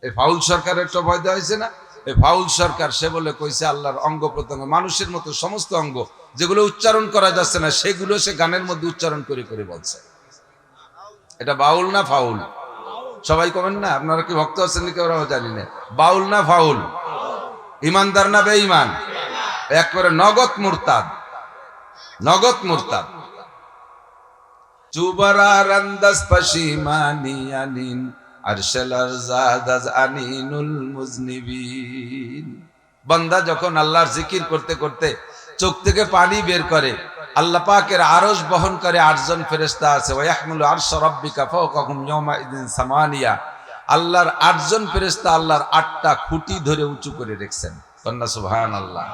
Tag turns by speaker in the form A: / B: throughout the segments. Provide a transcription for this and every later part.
A: এই ফাউল সরকারের একটা ভয় দেওয়া হয়েছে না? এই ফাউল সরকার সে বলে কইছে আল্লাহর অঙ্গ প্রত্যঙ্গ মানুষের মতো সমস্ত অঙ্গ যেগুলো উচ্চারণ করা যাচ্ছে না সেগুলো সে গানের মধ্যে উচ্চারণ করে করে বলছে। এটা বাউল না ফাউল? সবাই কমেন না, আপনারা কি ভক্ত আছেন নাকি ওরাও জানি না। বাউল না ফাউল? ইমানদার না বেঈমান? একবারে নগদ মুরতাদ, নগদ মুরতাদ। চুবারার আন্দাজ পশিমানি আনিন আরশাল আরজাদাজ আনিনুল মুজনিবিন। বান্দা যখন আল্লাহর জিকির করতে করতে চোখ থেকে পানি বের করে, আল্লাহ পাকের আরশ বহন করে 8 জন ফেরেশতা আছে। ওয়া ইয়াহমিলু আরশ রাব্বিকা ফাওকাহুম ইয়াওমা ইদিন সামানিয়া। আল্লাহর 8 জন ফেরেশতা আল্লাহর 8টা খুঁটি ধরে উঁচু করে রেখেছেন। কন্না সুবহানাল্লাহ।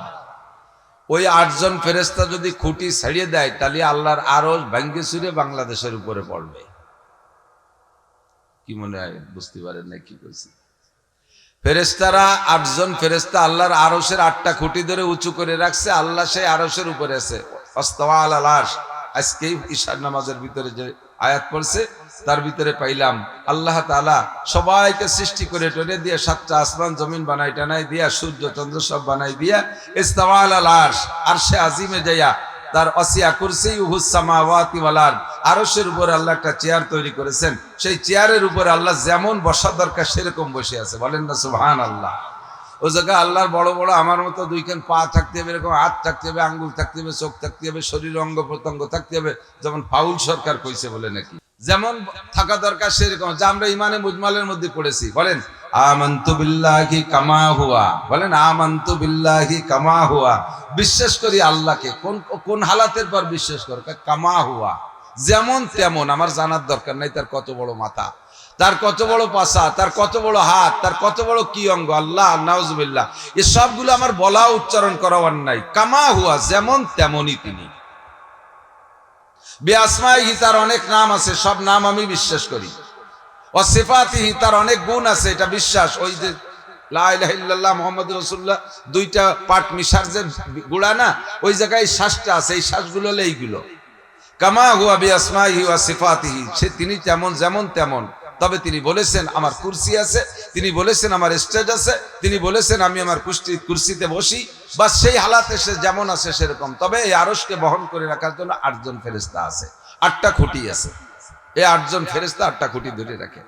A: ওই 8 জন ফেরেশতা যদি খুঁটি ছাড়িয়ে দেয় তাহলে আল্লাহর আরশ ভাঙ্গে চুরে বাংলাদেশের উপরে পড়বে। কি মনে হয় বুঝতে পারেন না কি কইছি? ফেরেশতারা 8 জন ফেরেশতা আল্লাহর আরশের 8টা খুঁটি ধরে উঁচু করে রাখছে। আল্লাহ সেই আরশের উপরে আছে। আস্তাওয়া আলাল আরশ। আজকে ইশার নামাজের ভিতরে যে আয়াত পড়ছে তার ভিতরে পাইলাম আল্লাহ তাআলা সবাইকে সৃষ্টি করে টেনে দিয়ে 7টা আসমান জমিন বানাই টানাই দিয়া সূর্য চন্দ্র সব বানাই দিয়া ইস্তাওয়া আলাল আরশ, আরশে আজিমে যায়া তার ওয়াসিয়া কুরসিয়ুহুস সামাওয়াতি ওয়াল আরদ, আরশের উপরে আল্লাহ একটা চেয়ার তৈরি করেছেন। সেই চেয়ারের উপরে আল্লাহ যেমন বসা দরকার সেরকম বসে আছে। বলেন না সুবহানাল্লাহ। ও জায়গায় আল্লাহর বড় বড় আমার মতো 2 খান পা থাকতে হবে, এরকম হাত থাকতে হবে, আঙ্গুল থাকতে হবে, চোখ থাকতে হবে, শরীর অঙ্গ প্রত্যঙ্গ থাকতে হবে, যেমন ফাউল সরকার কইছে বলে নাকি যেমন থাকা দরকার সেরকম। যা আমরা ইমানে মুজমালের মধ্যে পড়েছি। বলেন আমানতু বিল্লাহি কামা হুয়া। বলেন আমানতু বিল্লাহি কামা হুয়া। বিশ্বাস করি আল্লাহকে। কোন কোন হালাতের পর বিশ্বাস কর? কামা হুয়া, যেমন তেমন। আমার জানার দরকার নাই তার কত বড় মাথা, তার কত বড় পাছা, তার কত বড় হাত, তার কত বড় কি অঙ্গ। আল্লাহ নাউজুবিল্লাহ, এই সবগুলো আমার বলা উচ্চারণ করার নাই। কামা হুয়া, যেমন তেমনই তিনি। বিআসমাইহি, তার অনেক নাম আছে, সব নাম আমি বিশ্বাস করি। ওয়া সিফাতিহি, তার অনেক গুণ আছে, এটা বিশ্বাস। ওই যে লা ইলাহা ইল্লাল্লাহ মুহাম্মাদুর রাসূলুল্লাহ 2টা পার্ট মিশার যে গুণা না, ওই জায়গায় শ্বাসটা আছে, এই শ্বাসগুলো হলো এইগুলো। কামা হুয়া বিআসমাইহি ওয়া সিফাতিহি, সে তিনি তেমন যেমন তেমন। তবে তিনি বলেছেন আমার কুরসি আছে, তিনি বলেছেন আমার স্টেজ আছে, তিনি বলেছেন আমি আমার কুরসিতে বসি। বাস সেই হালাতে সে যেমন আছে সেরকম। তবে এই আরশকে বহন করে রাখার জন্য 8 জন ফেরেশতা আছে, 8টা খুঁটি আছে। এই 8 জন ফেরেশতা 8টা খুঁটি ধরে রাখে।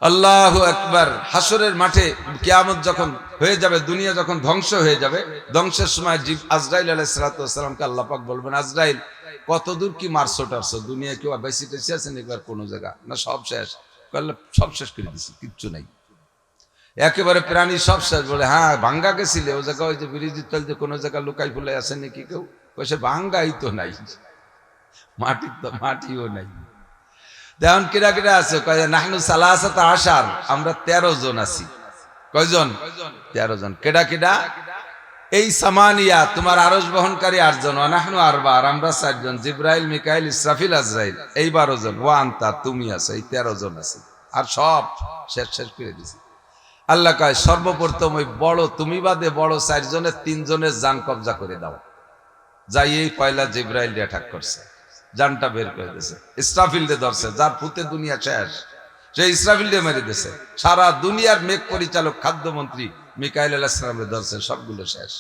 A: আল্লাহু আকবার। হাসরের মাঠে কিয়ামত যখন হয়ে যাবে, দুনিয়া যখন ধ্বংস হয়ে যাবে, ধ্বংসের সময় আজরাইল আলাইহিস সালাতু ওয়াস সালামকে আল্লাহ পাক বলবেন, আজরাইল কত দূর কি মারছো টারছো? দুনিয়া কেউ বেশি টেসি আছে নাকি আর কোনো জায়গা না? সব শেষ। সব শেষ করে দিছি, কিচ্ছু নাই, একেবারে প্রাণী সব শেষ। বলে হ্যাঁ ভাঙ্গা গেছিলে ও জায়গা, ওই যে ব্রিজের তল যে কোনো জায়গা লুকাই ফুলাই আছে নাকি কেউ? সে ভাঙ্গাই তো নাই, মাটি তো মাটিও নাই। দেখুন কিরা কিরা আছে, নাহনু সালাসাতা আশার, আমরা 13 জন আছি। কয়জন? 13 জন। কেডা কেডা? এই সামানিয়া, তোমার আরশ বহনকারী 8 জন। নাহনু আরবা, আর আমরা 4 জন। জিবরাইল, মিকাইল, ইসরাফিল, আজরাইল, এই 12 জন। ওয়া আনতা, তুমি আছো, এই 13 জন আছে। আর সব শেষ শেষ করে দিছি। আল্লাহ কয় সর্বপ্রথম ওই বড় তুমি বাদে বড় 4 জনের 3 জনের জান কবজা করে দাও। যাই এই পয়লা জিবরাইল অ্যাটাক করছে, জানটা বের করে দিয়েছে। ইসরাফিলকে ধরছে, যার ফুতে দুনিয়া শেষ, সে ইসরাফিলকে মেরে দিয়েছে। সারা দুনিয়ার মেঘ পরিচালক খাদ্যমন্ত্রী মিকাইল আলাইহিস সালামকে ধরছে, সবগুলো শেষ।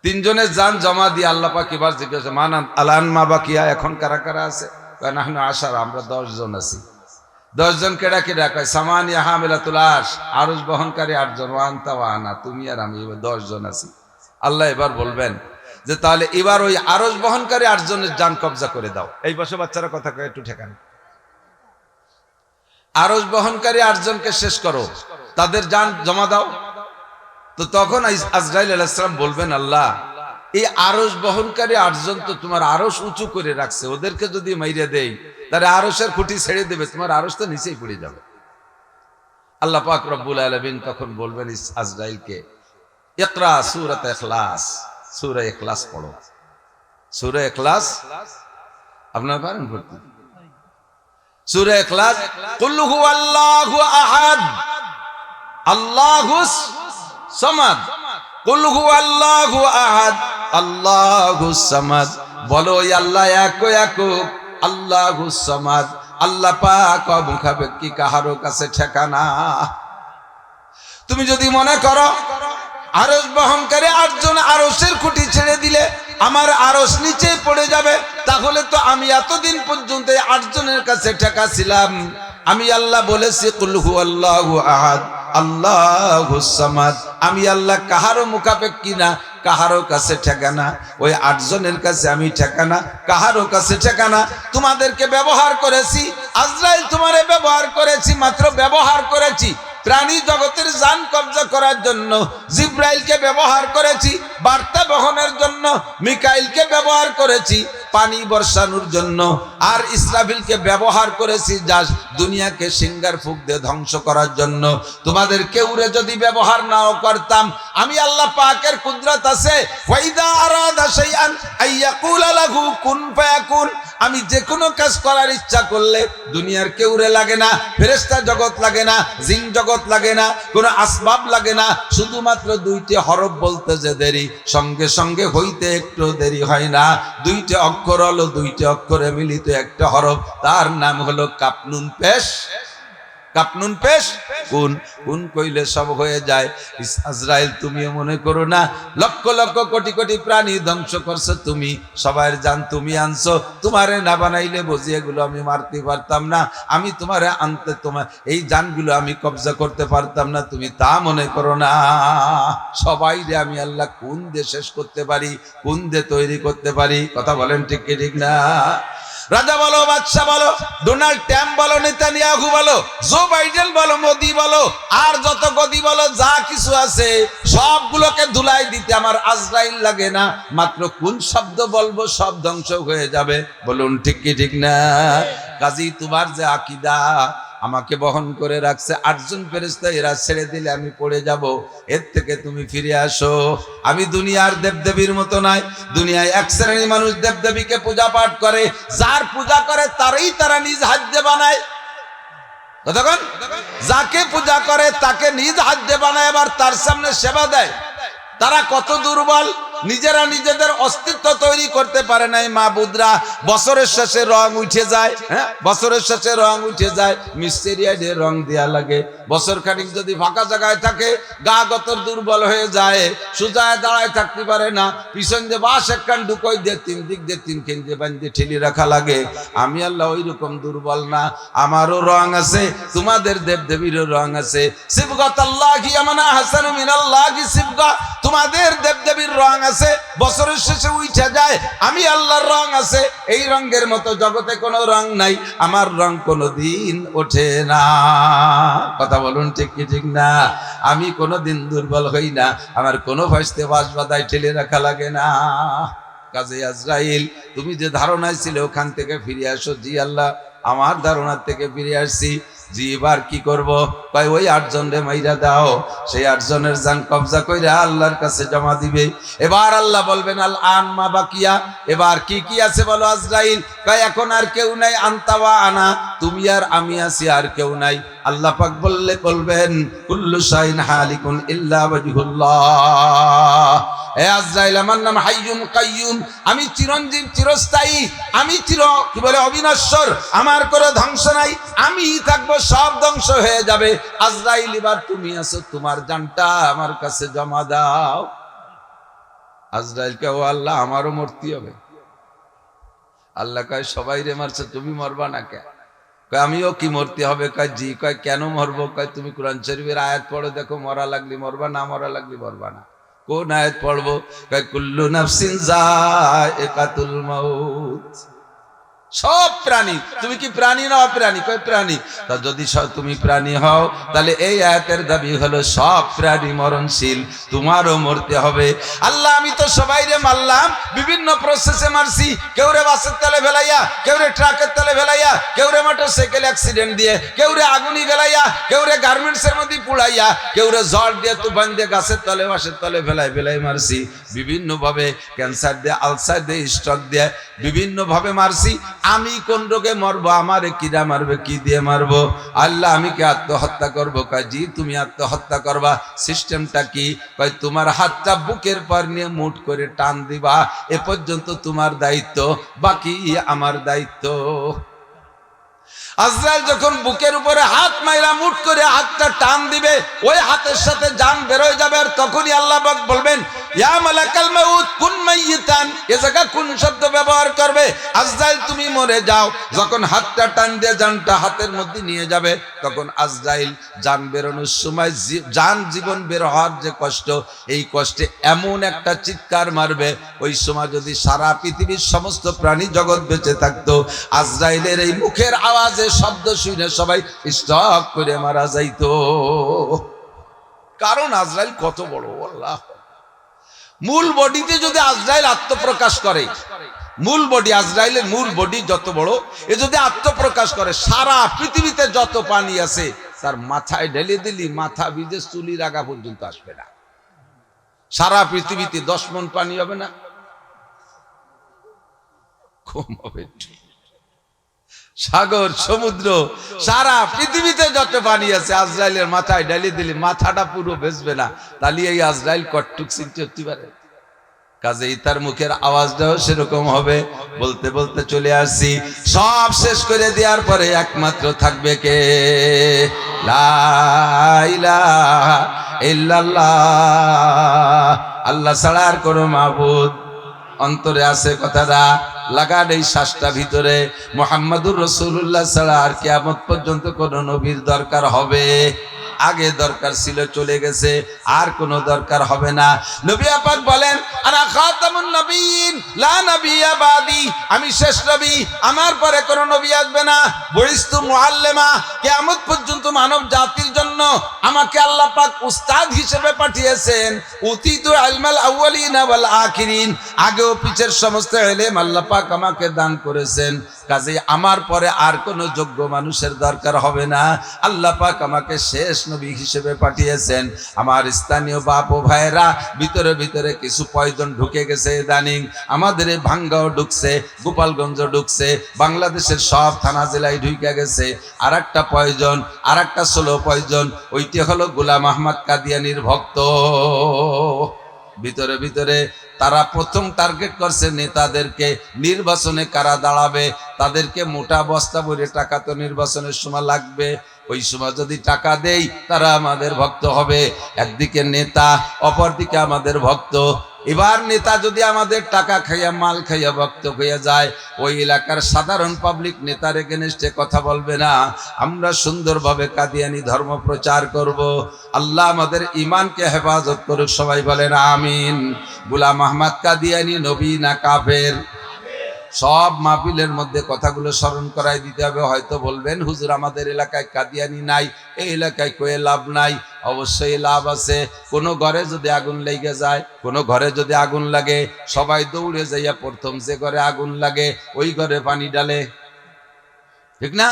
A: 3 জনের জান জমা দিয়ে আল্লাহ পাক এবার জিজ্ঞাসা মানান আলান মা বাকিয়া, এখন কারা কারা আছে? কয় নাহনু আশারা, আমরা 10 জন আছি। 10 জন কেডা কেডা? কয় সামানিয়া হামিলাতুল আরশ, আরশ বহনকারী 8 জন। ওয়া আনতা ওয়া আনা, তুমি আর আমি, 10 জন আছি। আল্লাহ এবার বলবেন যে তাহলে এবার ওই আরশ বহনকারী 8 জনের জান কবজা করে দাও। এই বসে বাচ্চারা কথা কয় একটু ঠেকান। আরশ বহনকারী 8 জনকে শেষ করো, তাদের জান জমা দাও। তো তখন আজরাইল আলাইহিস সালাম বলবেন, আল্লাহ এই আরশ বহনকারী 8 জন তো তোমার আরশ উঁচু করে রাখছে, ওদেরকে যদি মাইরে দেই তাহলে আরশের খুঁটি ছেড়ে দেবে, তোমার আরশ তো নিচেই পড়ে যাবে। আল্লাহ পাক রব্বুল আলামিন তখন বলবেন আজরাইলকে, ইকরা সূরাত ইখলাস, সূরা ইখলাস পড়ো। সূরা ইখলাস আপনারা পারেন পড়তে? সূরা ইখলাস, কুল হুয়াল্লাহু আহাদ আল্লাহুস সামাদ, কুল হুয়াল্লাহু আহাদ আল্লাহুস সামাদ। বলো ওই আল্লাহ এক একক, আল্লাহুস সামাদ। আল্লাহ পাক মুখাপেক্ষী, কাহারো কাছে ঠেকানা। তুমি যদি মনে করো আরশ বহনকারী 8 জন আরশের খুঁটি ছেড়ে দিলে আমার আরশ নিচে পড়ে যাবে, তাহলে তো আমি এতদিন পর্যন্ত 8 জনের কাছে ঠেকা ছিলাম। আমি আল্লাহ বলেছি কুল হুয়াল্লাহু আহাদ আল্লাহুস সামাদ, আমি আল্লাহ কাহারও মুখাপেক্ষী না, কাহারও কাছে ঠেকানা। ওই 8 জনের কাছে আমি ঠেকানা, কাহারও কাছে ঠেকানা। তোমাদেরকে ব্যবহার করেছি, আজরাইল তোমারে ব্যবহার করেছি, মাত্র ব্যবহার করেছি। প্রাণী জগতের জান কবজা করার জন্য জিব্রাইলকে ব্যবহার করেছি, বার্তা বহনের জন্য মিকাইলকে ব্যবহার করেছি, পানি বর্ষানোর জন্য, আর ইসরাফিলকে ব্যবহার করেছি যা দুনিয়াকে সিঙ্গার ফুক দিয়ে ধ্বংস করার জন্য। তোমাদের কেউরে যদি ব্যবহার নাও করতাম, আমি আল্লাহ পাকের কুদরত আছে, ওয়াইদা আরাদা শাইআন আইয়াকুলা লাহু কুন ফায়াকুন। আমি যে কোনো কাজ করার ইচ্ছা করলে দুনিয়ার কেউরে লাগে না, ফেরেশতা জগৎ লাগে না, জিন জগৎ লাগে না, কোনো আসবাব লাগে না, শুধুমাত্র 2টি হরফ বলতে যে দেরি, সঙ্গে সঙ্গে হইতে একটু দেরি হয় না। 2টি অক্ষর হলো 2টি অক্ষরে মিলিত একটা হরফ, তার নাম হলো কাপনুন পেশ। কাপনুন পেশ কোন কোন কইলে সব হয়ে যায়। আজরাইল তুমিও মনে করো না লক্ষ লক্ষ কোটি কোটি প্রাণী ধ্বংস করছো তুমি, সবার জান তুমি আনছো, তোমারে না বানাইলে বুঝি এগুলো আমি মারতে পারতাম না, আমি তোমারে আনতে তোমার এই জানগুলো আমি কবজা করতে পারতাম না, তুমি তা মনে করো না। সবাই রে আমি আল্লাহ কোন দিয়ে শেষ করতে পারি, কোন দিয়ে তৈরি করতে পারি, কথা বলেন ঠিক কি ঠিক না? রাজা বলো, বাদশা বলো, ডোনাল্ড ট্রাম্প বলো, নেতানিয়াহু বলো, জো বাইডেন বলো, মোদি বলো, আর যত গদি বলো, যা কিছু আছে সবগুলোকে ধুলাই দিতে আমার আজরাইল লাগে না। মাত্র কোন শব্দ বলবো সব ধ্বংস হয়ে যাবে। বলুন ঠিক কি ঠিক না? কাজী তোমার যে আকীদা আমাকে বহন করে রাখছে 8 জন ফেরেশতা, এরা ছেড়ে দিলে আমি পড়ে যাব, এর থেকে তুমি ফিরে আসো। আমি দুনিয়ার দেবদেবীর মতো নয়। দুনিয়ায় এক শ্রেণীর মানুষ দেবদেবীকে পূজা পাঠ করে, যার পূজা করে তারই তারা নিজ হাতে বানায়। কতক্ষণ যাকে পূজা করে তাকে নিজ হাতে বানায়, আবার তার সামনে সেবা দেয়। তারা কত দুর্বল, নিজেরা নিজেদের অস্তিত্ব তৈরি করতে পারে নাই। মাবুদরা বছরের শেষে রং উঠে যায়, হ্যাঁ বছরের শেষে রং উঠে যায়, মিস্ত্রিয়া দিয়ে রং দেয়া লাগে। বছর খানিক যদি ফাঁকা জায়গায় থাকে, গা গতর দুর্বল হয়ে যায়, সুজায় দাঁড়ায় থাকতে পারে না, পিছন দিয়ে বাঁশ একখান ঢুকোই দিয়ে 3 দিক দিয়ে 3 কেন্দ্রে বান্ধে ঠেলি রাখা লাগে। আমি আল্লাহ ওই রকম দুর্বল না, আমারও রং আছে, তোমাদের দেবদেবীরও রং আছে। সিবগাতাল্লাহি আমানা হাসানু মিনাল্লাহি সিবগা, তোমাদের দেবদেবীর রং আছে, বছরের শেষে উঠে যায়। আমি আল্লাহর রং আছে, এই রঙের মতো জগতে কোনো রং নাই, আমার রং কোনোদিন ওঠে না। কথা বলুন ঠিক কি ঠিক না? আমি কোনোদিন দুর্বল হই না, আমার কোনো ভয়েসতে বাঁশ বাদায় ঠেলে রাখা লাগে না। কাজে আজরাইল তুমি যে ধারণায় ছিল ওখান থেকে ফিরে আসো। জি আল্লাহ, আমার ধারণার থেকে ফিরে আসছি। জি এবার কি করব? কয় ওই 8 জনরে মাইরা দাও, সেই 8 জনের জান কবজা কইরা আল্লাহর কাছে জমা দিবে। এবার আল্লাহ বলবেন আল আন মা বাকিয়া, এবার কি কি আছে বলো আজরাইল? কয় এখন আর কেউ নাই, আনতা ওয়া আনা, তুমি আর আমি আছি, আর কেউ নাই। আল্লাহ পাক বলবেন কুল্লু শাইন হালিকুন ইল্লা ওয়াজহুল্লাহ। এ আজরাইল, আমার নাম হাইয়ুন কাইয়ুম, আমি চিরঞ্জীব চিরস্থায়ী, আমি কি বলে অবিনশ্বর, আমার কোনো ধ্বংস নাই, আমি থাকবো, সব ধ্বংস হয়ে যাবে। আজরাইল এবার তুমি আছো, তোমার জানটা আমার কাছে জমা দাও। আজরাইলকে, ও আল্লাহ আমারও মরতে হবে। আল্লাহ কয় সবাই রে মারছে, তুমি মরবা না কেন? কয় আমিও কি মরতে হবে? কয় জি। কয় কেন মরবো? কয় তুমি কোরআন শরীফের আয়াত পড়ো দেখো, মরা লাগলি মরবা, না মরা লাগলি মরবা না। কোন আয়াত পড়বো? কয় কুল্লু নাফসিন যায়কাতুল মাউত। সব প্রাণী, তুমি কি প্রাণী না অপ্রাণী? কয় প্রাণী। তা যদি তুমি প্রাণী হও, তাহলে এই আয়াতের দাবি হলো সব প্রাণী মরণশীল, তোমারও মরতে হবে। আল্লাহ আমি তো সবাইরে মারলাম, বিভিন্ন প্রসেসে মারছি। কেউ রে বাসের তলে ফেলাইয়া, কেউ রে ট্রাকের তলে ফেলাইয়া, কেউ রে মোটরসাইকেল অ্যাক্সিডেন্ট দিয়ে, কেউ রে আগুনি ফেলাইয়া, কেউ রে গার্মেন্টসের মধ্যে পুড়াইয়া, কেউ রে ঝড় দিয়ে তুফান দিয়ে গাছের তলে বাসের তলে ফেলাই মারছি। বিভিন্ন ভাবে ক্যান্সার দিয়ে, আলসার দিয়ে, স্ট্রোক দিয়ে, বিভিন্ন ভাবে মারছি। আমি কোন রোগে মরবো? আমারে কিরা মারবে? কি দিয়ে মারবো? আল্লাহ আমি কি আত্মহত্যা করবো? কয় জি তুমি আত্মহত্যা করবা। সিস্টেমটা কি? কয় তোমার হাতটা বুকের পর নিয়ে মুঠ করে টান দিবা, এ পর্যন্ত তোমার দায়িত্ব, বাকি আমার দায়িত্ব। আজরাইল যখন বুকের উপরে হাত মাইরা মুট করে হাতটা টান দিবে, ওই হাতের সাথে জান বের হয়ে যাবে। আর তখনই আল্লাহ পাক বলবেন, ইয়া মালাকাল মাউত কুন মাইয়িতান। এ জায়গা কোন শব্দ ব্যবহার করবে? আজরাইল তুমি মরে যাও। যখন হাতটা টান দিয়ে জানটা হাতের মধ্যে নিয়ে যাবে, তখন আজরাইল জান বেরোনোর সময় জান জীবন বের হওয়ার যে কষ্ট, এই কষ্টে এমন একটা চিৎকার মারবে, ওই সময় যদি সারা পৃথিবীর সমস্ত প্রাণী জগৎ বেঁচে থাকতো, আজরাইলের এই মুখের আওয়াজে শব্দ শুনে সবাই স্টক করে মারা যাইতো। কারণ আজরাইল কত বড় আল্লাহ। মূল বডিতে যদি আজরাইল আত্মপ্রকাশ করে, মূল বডি আজরাইলের মূল বডি যত বড়, এ যদি আত্মপ্রকাশ করে, সারা পৃথিবীতে যত পানি আছে তার মাথায় ঢেলে দিলি মাথা ভিজে চুলির আগা পর্যন্ত আসবে না। সারা পৃথিবীতে 10 মণ পানি হবে না? কম হবে। সাগর সমুদ্র সারা পৃথিবীতে যত পানি আছে আজরাইলের মাথায় ঢেলে দিলি মাথাটা পুরো ভেসবে না। তাহলে এই আজরাইল কটটুক চিনতে হতে পারে। কাজেই তার মুখের আওয়াজটাও সেরকম হবে। বলতে বলতে চলে আসছি, সব শেষ করে দেওয়ার পরে একমাত্র থাকবে কে? লা ইলাহা ইল্লাল্লাহ, আল্লাহ ছাড়া আর কোনো মাবুদ। অন্তরে আছে কথাটা, লাগান এই শ্বাসটা ভিতরে, মুহাম্মাদুর রাসূলুল্লাহ ছাড়া আর কিয়ামত পর্যন্ত কোন নবীর দরকার হবে? আগে দরকার ছিল, চলে গেছে, আর কোনো দরকার হবে না। নবী পাক বলেন, আনা খাতামুন নবিয়্যিন লা নাবিয়্যা বাদি, আমি শেষ নবী, আমার পরে কোনো নবী আসবে না। বুইস্তু মুআল্লিমা, কিয়ামত পর্যন্ত মানব জাতির জন্য আমাকে আল্লাহ পাক উস্তাদ হিসেবে পাঠিয়েছেন। উতিতু ইলমাল আউয়ালিনা ওয়াল আখিরিন, আগে ও পিছের সমস্ত ইলম আল্লাহ পাক আমাকে দান করেছেন। কাজেই আমার পরে আর কোনো যোগ্য মানুষের দরকার হবে না। আল্লাহ পাক আমাকে শেষ নবী হিসেবে পাঠিয়েছেন। আমার স্থানীয় বাপ ও ভাইয়েরা, ভিতরে ভিতরে কিছু পয়জন ঢুকে গেছে ইদানিং। আমাদের এই ভাঙ্গাও ঢুকছে, গোপালগঞ্জ ঢুকছে, বাংলাদেশের সব থানা জেলায় ঢুকে গেছে। আর একটা পয়জন, আর একটা ষোলো পয়জন, ওইটি হলো গোলাম আহমদ কাদিয়ানির ভক্ত। ভিতরে ভিতরে তারা প্রথম টার্গেট করছে নেতাদেরকে। নির্বাচনে কারা দাঁড়াবে তাদেরকে মোটা বস্তা ভরে টাকা তো নির্বাচনের সময় লাগবে। ওই সময় যদি টাকা দেই তারা আমাদের ভক্ত হবে। একদিকে নেতা, অপরদিকে আমাদের ভক্ত। এবার নেতা যদি আমাদের টাকা খাইয়া মাল খাইয়া ভক্ত হইয়া যায়, ওই এলাকার সাধারণ পাবলিক নেতার এগেনস্টে কথা বলবে না। আমরা সুন্দরভাবে কাদিয়ানি ধর্ম প্রচার করব। আল্লাহ আমাদের ইমানকে হেফাজত করুক, সবাই বলেন আমিন। গোলাম আহমদ কাদিয়ানি নবী না কাফের? সব মাহফিলের মধ্যে কথাগুলো স্মরণ করাই দিতে হবে। হয়তো বলবেন, হুজুর আমাদের এলাকায় কাদিয়ানি নাই, এই এলাকায় কয়ে লাভ নাই। অবশ্যই লাভ আছে। কোনো ঘরে যদি আগুন লেগে যায়, কোনো ঘরে যদি আগুন লাগে, সবাই দৌড়ে যাইয়া প্রথম যে ঘরে আগুন লাগে ওই ঘরে পানি ডালে, ঠিক না?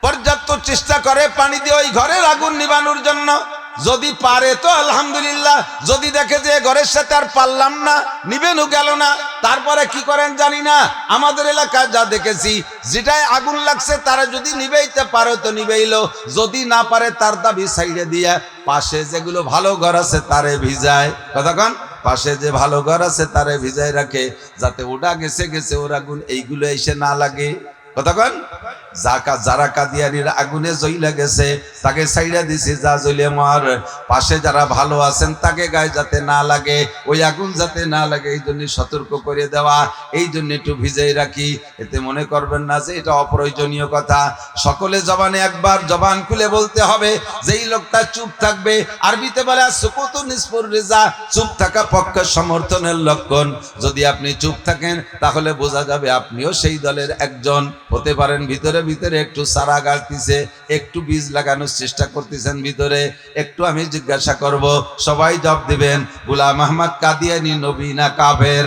A: পর্যাপ্ত চেষ্টা করে পানি দিয়ে ওই ঘরের আগুন নিবানোর জন্য। যদি পারে তো আলহামদুলিল্লাহ, যদি দেখে যে ঘরের সাথে আর পারলাম না, নিবেনও গেল না, তারপরে কি করেন জানি না। আমাদের এলাকায় যা দেখেছি, যেটাই আগুন লাগছে তারা যদি নিবেইতে পারে তো নিবেইলো, যদি না পারে তার দাবি সাইডে দিয়া পাশে যেগুলো ভালো ঘর আছে তারে ভিজায়। কতক্ষণ পাশে যে ভালো ঘর আছে তারে ভিজায় রাখে, যাতে ওটা গেছে গেছে ওর আগুন এইগুলো এসে না লাগে। কতক্ষণ যারা কাদিয়ানির আগুনে জ্বইলা গেছে তাকে সাইডা দিছি, যা জ্বলে মার। পাশে যারা ভালো আছেন তাকে গায়ে যাতে না লাগে, ওই আগুন যাতে না লাগে, এই জন্য সতর্ক করে দেওয়া, এই জন্য একটু ভিজাই রাখি। এতে মনে করবেন না যে এটা অপ্রয়োজনীয় কথা। সকলে জবানে একবার জবান খুলে বলতে হবে, যেই লোকটা চুপ থাকবে, আরবিতে বলে সুকুতু নিসফুর রিজা, চুপ থাকা পক্ষে সমর্থনের লক্ষণ। যদি আপনি চুপ থাকেন তাহলে বোঝা যাবে আপনিও সেই দলের একজন হতে পারেন। ভিতরে ভিতরে একটু চারা গাড়তিছে, একটু বীজ লাগানোর চেষ্টা করতেছেন ভিতরে। একটু আমি জিজ্ঞাসা করব, সবাই জবাব দিবেন, গোলাম আহমদ কাদিয়ানি নবী না কাফের?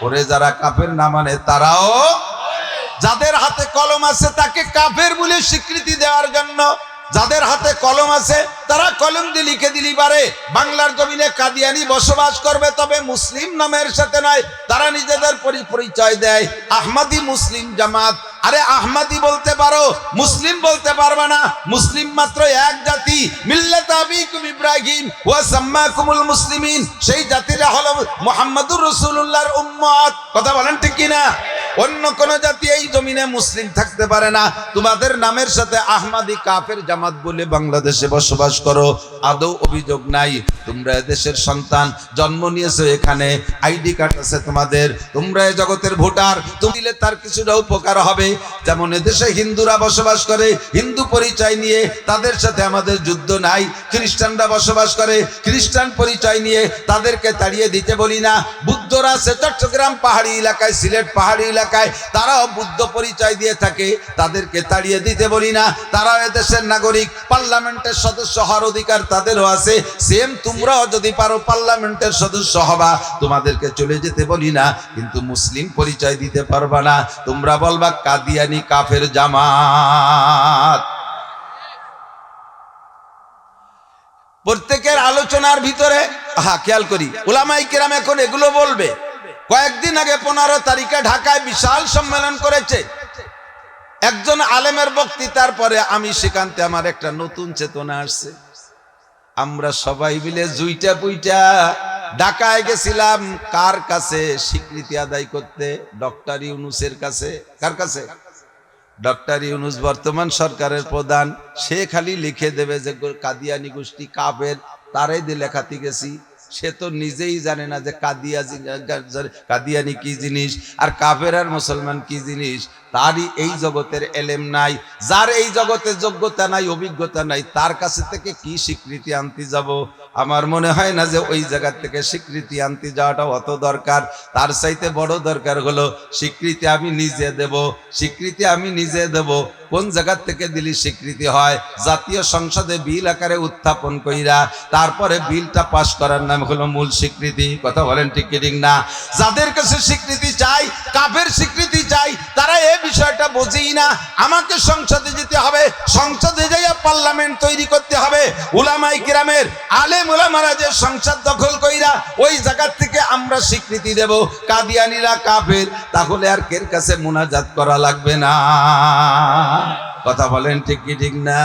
A: ওরে যারা কাফের না মানে তারাও, যাদের হাতে কলম আছে তাকে কাফের বলে স্বীকৃতি দেওয়ার জন্য, যাদের হাতে কলম আছে তারা কলম দিয়ে লিখে দিলি পারে বাংলার জমিনে কাদিয়ানি বসবাস করবে, তবে মুসলিম নামের সাথে নয়। তারা নিজেদের পরিচয় দেয় আহমদি মুসলিম জামাত। আরে আহমদি বলতে পারো, মুসলিম বলতে পারবে না। মুসলিম মাত্র এক জাতি, মিল্লাত আবিকুম ইব্রাহিম ওয়া সাম্মাকুমুল মুসলিমিন। সেই জাতিরা হলো মুহাম্মাদুর রাসূলুল্লাহর উম্মত। কথা বলেন ঠিক কিনা? অন্য কোন জাতি এই জমিনে মুসলিম থাকতে পারে না। তোমাদের নামের সাথে আহমাদি কাফের জামাত বলে বাংলাদেশে বসবাস করো, আদৌ অভিযোগ নাই। তোমরা দেশের সন্তান, জন্ম নিয়েছো এখানে, আইডি কার্ড আছে তোমাদের, তোমরা এই জগতের ভোটার। তুমি দিলে তার কিছুটা উপকার হবে। যেমন এদেশে হিন্দুরা বসবাস করে, হিন্দু পরিচয় নিয়ে তাদের সাথে আমাদের যুদ্ধ নাই। খ্রিস্টানরা বসবাস করে, খ্রিস্টান পরিচয় নিয়ে তাদেরকে তাড়িয়ে দিতে বলি না। বুদ্ধরা আছে চট্টগ্রাম পাহাড়ি এলাকায়, সিলেট পাহাড়ি এলাকায়, তারাও বুদ্ধ পরিচয় দিয়ে থাকে, তাদেরকে তাড়িয়ে দিতে বলি না। তারাও এদেশের নাগরিক, পার্লামেন্টের সদস্য হওয়ার অধিকার তাদেরও আছে। সেম তোমরাও যদি পারো পার্লামেন্টের সদস্য হবা, তোমাদেরকে চলে যেতে বলি না, কিন্তু মুসলিম পরিচয় দিতে পারবা না। তোমরা বলবা কাদিয়ানি কাফের জামাত। প্রত্যেকের আলোচনার ভিতরে খেয়াল করি, উলামায়ে কেরাম এখন এগুলো বলবে। কয়েকদিন আগে 15 তারিখে ঢাকায় বিশাল সম্মেলন করেছে একজন আলেমের বক্তৃতার পরে আমি সেখানতে আমার একটা নতুন চেতনা আসছে। আমরা সবাই মিলে জুইটা পুইটা ঢাকায় গেছিলাম কার কাছে? স্বীকৃতি আদায় করতে, ডক্টর ইউনূসের কাছে। কার কাছে? ডক্টর ইউনূস বর্তমান সরকারের প্রধান। সে খালি লিখে দেবে যে কাদিয়ানি গোষ্ঠী কাফের, তারাই দিয়ে লেখাতে গেছি। সে তো নিজেই জানে না যে কাদিয়ানি কি জিনিস আর কাফের আর মুসলমান কি জিনিস। তারই এই জগতের এলেম নাই। যার এই জগতে যোগ্যতা নাই, অভিজ্ঞতা নাই, তার কাছে থেকে কি স্বীকৃতি আনতে যাব? আমার মনে হয় না যে ওই জায়গা থেকে স্বীকৃতি আনতে যাওয়াটা অত দরকার। তার চাইতে বড় দরকার হলো স্বীকৃতি আমি নিজে দেব। স্বীকৃতি আমি নিজে দেব। কোন জায়গা থেকে দিলি স্বীকৃতি হয়? জাতীয় সংসদে বিল আকারে উত্থাপন কইরা তারপরে বিলটা পাস করার নাম হলো মূল স্বীকৃতি। কথা বলেন ঠিক কি ঠিক না? যাদের কাছে স্বীকৃতি চাই, কাফের স্বীকৃতি চাই, তারা এই বিষয়টা বোঝেই না। আমাকে সংসদে যেতে হবে, সংসদে যাইয়া পার্লামেন্ট তৈরি করতে হবে। উলামায়ে কিরামের আলেম উলামারা যে সংসদ দখল কইরা ওই জায়গা থেকে আমরা স্বীকৃতি দেব কাদিয়ানিরা কাফের, তাহলে আর কের কাছে মুনাজাত করা লাগবে না। কথা বলেন ঠিক কি ঠিক না?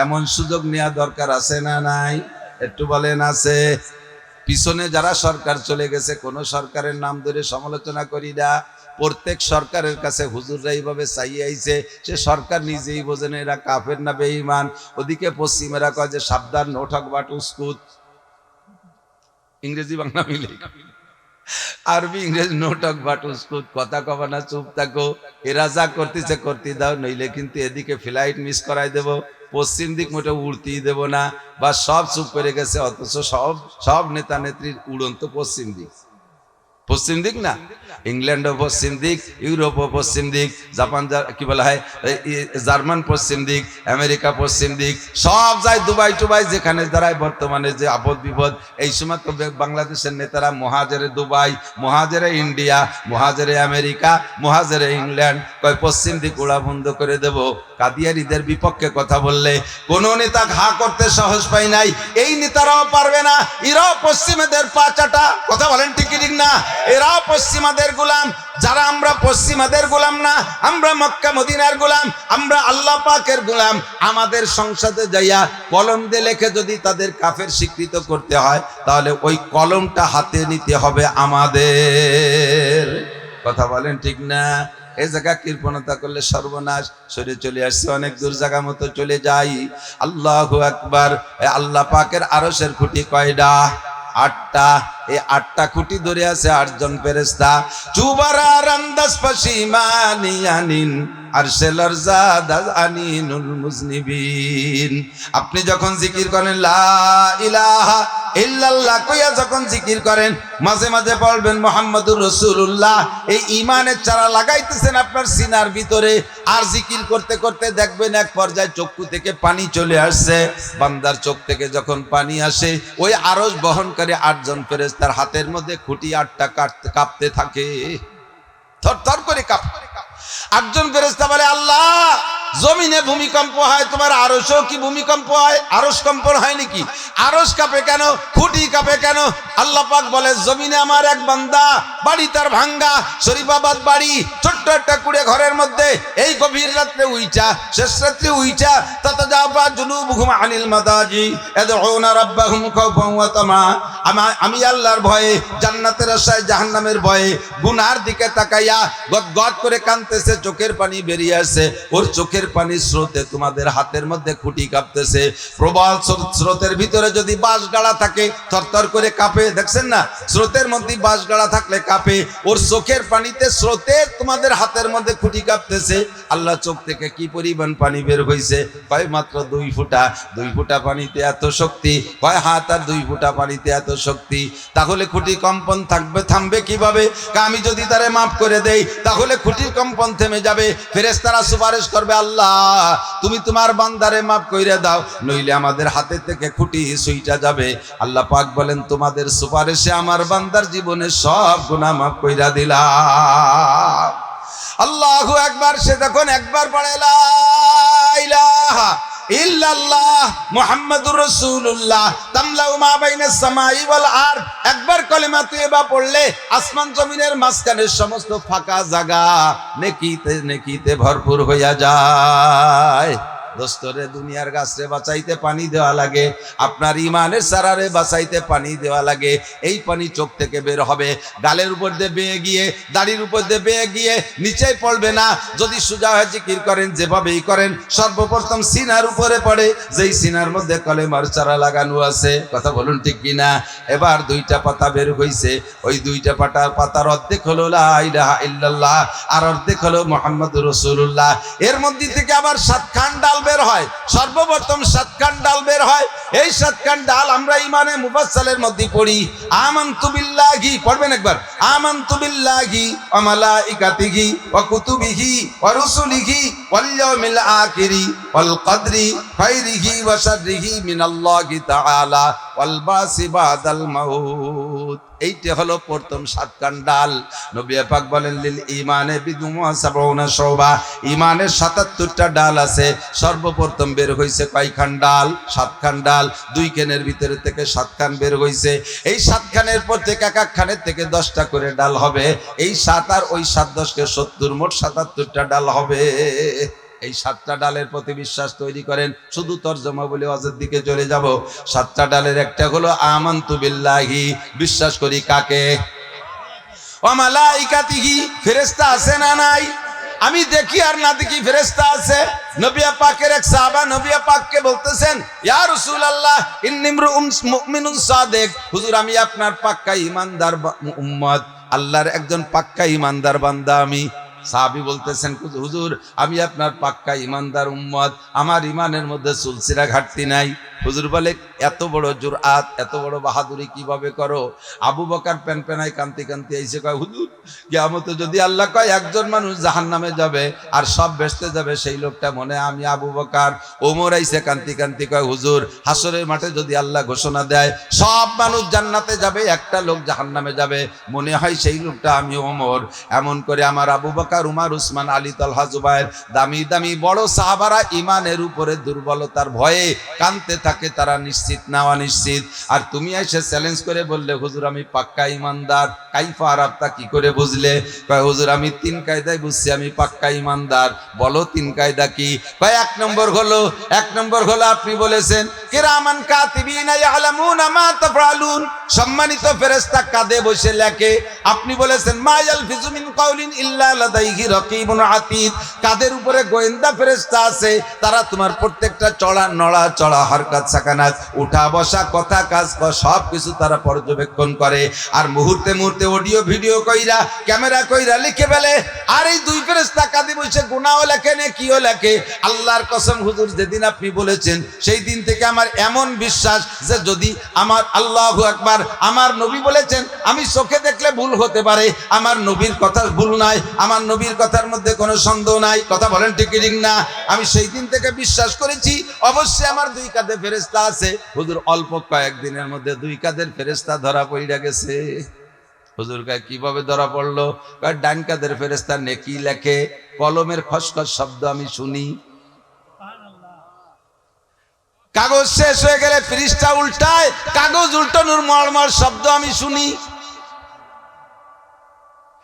A: এমন সুযোগ নেওয়া দরকার আছে না নাই? একটু বলেন আছে? পিছনে যারা সরকার চলে গেছে, কোন সরকারের নাম ধরে সমালোচনা করি না। প্রত্যেক সরকারের কাছে হুজুররা এইভাবে চাইয়ে আইছে, সে সরকার নিজেই বোঝে না এরা কাফের না বেঈমান। ওদিকে পশ্চিমেরা কয় যে সাবধান, নো টক বাট উস্কুত। ইংরেজি বাংলা মিলে, আরবি ইংরেজি, নো টক বাট উস্কুত, কথা কবা না, চুপ থাকো। এরা যা করতেছে করতে দাও, নইলে কিন্তু এদিকে ফ্লাইট মিস করাই দেব। পশ্চিম দিক মোটে উড়তেই দেব না। বা সব চুপ করে গেছে, অথচ সব নেতা নেত্রীর উড়ন্ত পশ্চিম দিক। পশ্চিম দিক না, ইংল্যান্ডও পশ্চিম দিক, ইউরোপও পশ্চিম দিক, জাপান কি বলা হয় জার্মান পশ্চিম দিক, আমেরিকা পশ্চিম দিক, সব যায় দুবাই টুবাই যেখানে দাঁড়ায়। বর্তমানে যে আপদ বিপদ, এই সময় তো বাংলাদেশের নেতারা মহাজেরে দুবাই, মহাজেরে ইন্ডিয়া, মহাজেরে আমেরিকা, মহাজেরে ইংল্যান্ড, কয় পশ্চিম দিক উড়া বন্ধ করে দেব। কাদিয়ানীদের বিপক্ষে কথা বললে কোন নেতা ঘা করতে সাহস পাই নাই। এই নেতারাও পারবে না, এরাও পশ্চিমাদের পা চাটা। কথা বলেন ঠিক ঠিক না? এরাও পশ্চিমাদের গোলাম। যারা আমরা পশ্চিমাদের গোলাম না, আমরা মক্কা মদিনার গোলাম, আমরা আল্লাহ পাকের গোলাম। আমাদের সংসদে যাইয়া কলম দিয়ে লেখে যদি তাদের কাফের স্বীকৃত করতে হয়, তাহলে ওই কলমটা হাতে নিতে হবে আমাদের। কথা বলেন ঠিক না? এই জায়গা কৃপণতা করলে সর্বনাশ। সরে চলে আসছে অনেক দূর জায়গা মতো চলে যাই। আল্লাহু আকবার। আল্লাহ পাকের আরশের খুঁটি কয়টা? 8টা। এই 8টা খুঁটি ধরে আছে 8 জন ফেরেশতা। চুবারার আন্দাজ পাশিমানিয়ানিন আরশেলার জাদাজ আনিনুল মুজনিবিন। আপনি যখন জিকির করেন লা ইলাহা ইল্লাল্লাহ কইয়া যখন জিকির করেন, মাঝে মাঝে বলবেন মুহাম্মাদুর রাসূলুল্লাহ। এই ঈমানের চারা লাগাইতেছেন আপনার সিনার ভিতরে। আর জিকির করতে করতে দেখবেন এক পর্যায়ে চক্ষু থেকে পানি চলে আসছে। বান্দার চোখ থেকে যখন পানি আসে, ওই আরশ বহন করে 8 জন ফেরেশতার হাতের মধ্যে খুঁটি 8টা কাঁপতে থাকে, থরথর করে কাঁপতে। 8 জন ফেরেশতা বলে আল্লাহ জমিনে ভূমিকম্প হয়, তোমার আরশেও কি ভূমিকম্প হয়? আরশ কম্পন হয় নাকি? আরশ কাঁপে কেন? খুঁটি কাঁপে কেন? আল্লাহ পাক বলে জমিনে আমার এক বান্দা, বাড়ি তার ভাঙ্গা, শরীফাবাদ বাড়ি, ছোট্ট একটা কুড়ে ঘরের মধ্যে, এই গভীর রাত্রে উইটা, শেষ রাত্রে উইটা, তাতাজাফা জুনুবুহুম আনিল মাদাজি ইয়াদউনা রাব্বাহুম খাওফান ওয়া তামা। আমি আল্লাহর ভয়ে, জান্নাতের আশায়, জাহান্নামের ভয়ে গুনার দিকে তাকাইয়া গদগদ করে কাঁদতেছে, চোখের পানি বেরিয়ে আসে। ওর চোখের পানি স্রোতে তোমাদের হাতের মধ্যে খুঁটি কাঁপতেছে। প্রবল স্রোতের ভিতরে যদি বাঁশ গাড়া থাকে থরথর করে কাঁপে, দেখছেন না? স্রোতের মধ্যে বাঁশ গাড়া থাকলে কাঁপে। ওর চোখের পানিতে স্রোতে তোমাদের হাতের মধ্যে খুঁটি কাঁপতেছে। আল্লাহ চোখ থেকে কি পরিমাণ পানি বের হয়েছে? কয় মাত্র 2 ফোঁটা। 2 ফোঁটা পানিতে এত শক্তি, কয় হাত আর 2 ফোঁটা পানিতে এত শক্তি। তাহলে খুঁটি কম্পন থামবে কিভাবে? আমি যদি তারে মাফ করে দেই তাহলে খুঁটির কম্পন থেমে যাবে। ফেরেশতারা সুপারিশ করবে, আল্লাহ তুমি তোমার বান্দারে মাফ কইরা দাও, নইলে আমাদের হাতে থেকে খুঁটি সুইটা যাবে। আল্লাহ পাক বলেন তোমাদের সুপারিশে আমার বান্দার জীবনে সব গুনাহ মাফ কইরা দিলাম। আল্লাহু আকবার। সে তখন একবার পড়ে লা ইলাহা ইল্লাল্লাহ মুহাম্মাদুর রাসূলুল্লাহ তামলাউ মা বাইনাস সামাই ওয়াল আরদ। একবার কলিমা তয়্যিবা পড়লে আসমান জমিনের মাঝখানের সমস্ত ফাঁকা জায়গা নেকিতে ভরপুর হইয়া যায়। দোস্তরে দুনিয়ার গাছরে বাঁচাইতে পানি দেওয়া লাগে, আপনার ইমানের সারারে বাঁচাইতে পানি দেওয়া লাগে। এই পানি চোখ থেকে বের হবে, গালের উপর দিয়ে বেয়ে গিয়ে, দাড়ির উপর দিয়ে বেয়ে গিয়ে নিচেই পড়বে না। যদি সোজা হয়ে জিকির করেন, যেভাবেই করেন, সর্বপ্রথম সিনার উপরে পড়ে, যেই সিনার মধ্যে কলেমার চারা লাগানো আছে। কথা বলুন ঠিক কিনা? এবার 2টা পাতা বের হইছে, ওই 2টা পাতার অর্ধেক হলো লা ইলাহা ইল্লাল্লাহ, আর অর্ধেক হলো মুহাম্মাদুর রাসূলুল্লাহ। এর মধ্যে থেকে আবার 7 খান ডাল বের হয়। সর্বপ্রথম 7 খান ডাল বের হয়। এই 7 খান ডাল আমরা ইমানে মুফাসসালের মধ্যে পড়ি। আমানতু বিল্লাহি, পড়বেন একবার। আমানতু বিল্লাহি ওয়া মালাইকাতিহি ওয়া কুতুবিহি ওয়া রুসুলিহি ওয়াল ইয়াউমিল আখিরি ওয়াল কদরি খাইরিহি ওয়া শাররিহি মিনাল্লাহি তাআলা ওয়াল বাসি বাদাল মাউত। এইটা হলো প্রথম 7 খান ডাল। নবী পাক বলেন লিল ইমানে বিদুমা সাবউনা শুবা, ইমানের 77টা ডাল আছে। সর্বপ্রথম বের হইছে কয় খান ডাল? 7 খান ডাল। 2 খানের ভিতরে থেকে 7 খান বের হইছে। এই 7 খানের প্রত্যেক এক খানের থেকে 10টা করে ডাল হবে। এই 7 আর ওই 7 10 কে 70, মোট 77টা ডাল হবে। এই 7টা ডালের প্রতি বিশ্বাস তৈরি করেন। শুধু তরজমা বলে ওয়াজের দিকে চলে যাব। 7টা ডালের একটা হলো আমানতু বিল্লাহি, বিশ্বাস করি কাকে? ওয়া মালাইকাতিহি, ফেরেশতা আছে না নাই? আমি দেখি আর না দেখি ফেরেশতা আছে। নবী পাকের এক সাহাবা নবী পাককে বলতেছেন, ইয়া রাসূলুল্লাহ ইন্নী ইমরুউম মুমিনুন সাদিক, হুজুর আমি আপনার পাক্কা ঈমানদার উম্মত, আল্লাহর একজন পাক্কা ঈমানদার বান্দা আমি। সাহাবী বলতেছেন, হুজুর আমি আপনার পাক্কা ঈমানদার উম্মত, আমার ঈমানের মধ্যে চুলসিরা ঘাটতি নাই। হুজুর বলে, এত বড় জুরআত, এত বড় বাহাদুরি কিভাবে করো? আবু বকর পেনপেনায় কান্তি কান্তি আইসে কয়, হুজুর কিয়ামতে যদি আল্লাহ কয় একজন মানুষ জাহান্নামে যাবে আর সব বেহেশতে যাবে, সেই লোকটা মনে আমি আবু বকর। ওমর আইসে কান্তি কান্তি কয়, হুজুর হাসরের মাঠে যদি আল্লাহ ঘোষণা দেয় সব মানুষ জান্নাতে যাবে, একটা লোক জাহান্নামে যাবে, মনে হয় সেই লোকটা আমি ওমর। এমন করে আমার আবু বকর, উমর, উসমান, আলী, তালহা, জুবায়ের, দামি দামি বড় সাহাবারা ইমানের উপরে দুর্বলতার ভয়ে কানতে থাকে, তারা নিশ্চিত না অনিশ্চিত। আর তুমি এসে চ্যালেঞ্জ করে বললে, হুজুর আমি পাক্কা ইমানদার। কাইফা আরাফতা, কি করে বুঝলে? কয় হুজুর আমি 3 কায়দায় বুঝছি আমি পাক্কা ইমানদার। বলো 3 কায়দা কি? কয় 1 নম্বর হলো আপনি বলেছেন কিরামান কাতিবিনা ইয়ালামুনা মা তাফআলুন, সম্মানিত ফেরেশতা কাঁধে বসে লেখে। আপনি বলেছেন মা ইয়ালফিজু মিন কাউলিন ইল্লা লাদাইহি রাকিবুন আতীদ, কাঁধের উপরে গোয়েন্দা ফেরেশতা আছে, তারা তোমার প্রত্যেকটা নড়া চড়া হরকত সাকানাত, উঠা বসা, কথা কাজ সব কিছু তারা পর্যবেক্ষণ করে। আর মুহূর্তে মুহূর্তে অডিও ভিডিও কইরা, ক্যামেরা কইরা লিখে ফেলে। আর এই 2 ফেরেশতা কাঁধে বসে গুনাহও লেখে, নেকিও লেখে। আল্লাহর কসম হুজুর যেদিন আপনি বলেছেন সেই দিন থেকে আমার এমন বিশ্বাস যে যদি আমার, আল্লাহু আকবার, আমার নবী বলেছেন আমি চোখে দেখলে ভুল হতে পারে, আমার নবীর কথা ভুল নাই, আমার নবীর কথার মধ্যে কোনো সন্দেহ নাই। কথা বলেন ঠিক ঠিক না? আমি সেই দিন থেকে বিশ্বাস করেছি অবশ্যই আমার 2 কাঁধে ফেরেশতা আছে। হুজুর অল্প কয়েকদিনের মধ্যে 2 কাঁধের ফেরেশতা ধরা পড়ে গেছে। হুজুর কয় কিভাবে ধরা পড়লো? কয় ডান কাঁধের ফেরেশতা নেকি লেখে, কলমের খসখস শব্দ আমি শুনি। কাগজ শেষ হয়ে গেলে পৃষ্ঠা উল্টায়, কাগজ উল্টানোর মর্মর শব্দ আমি শুনি।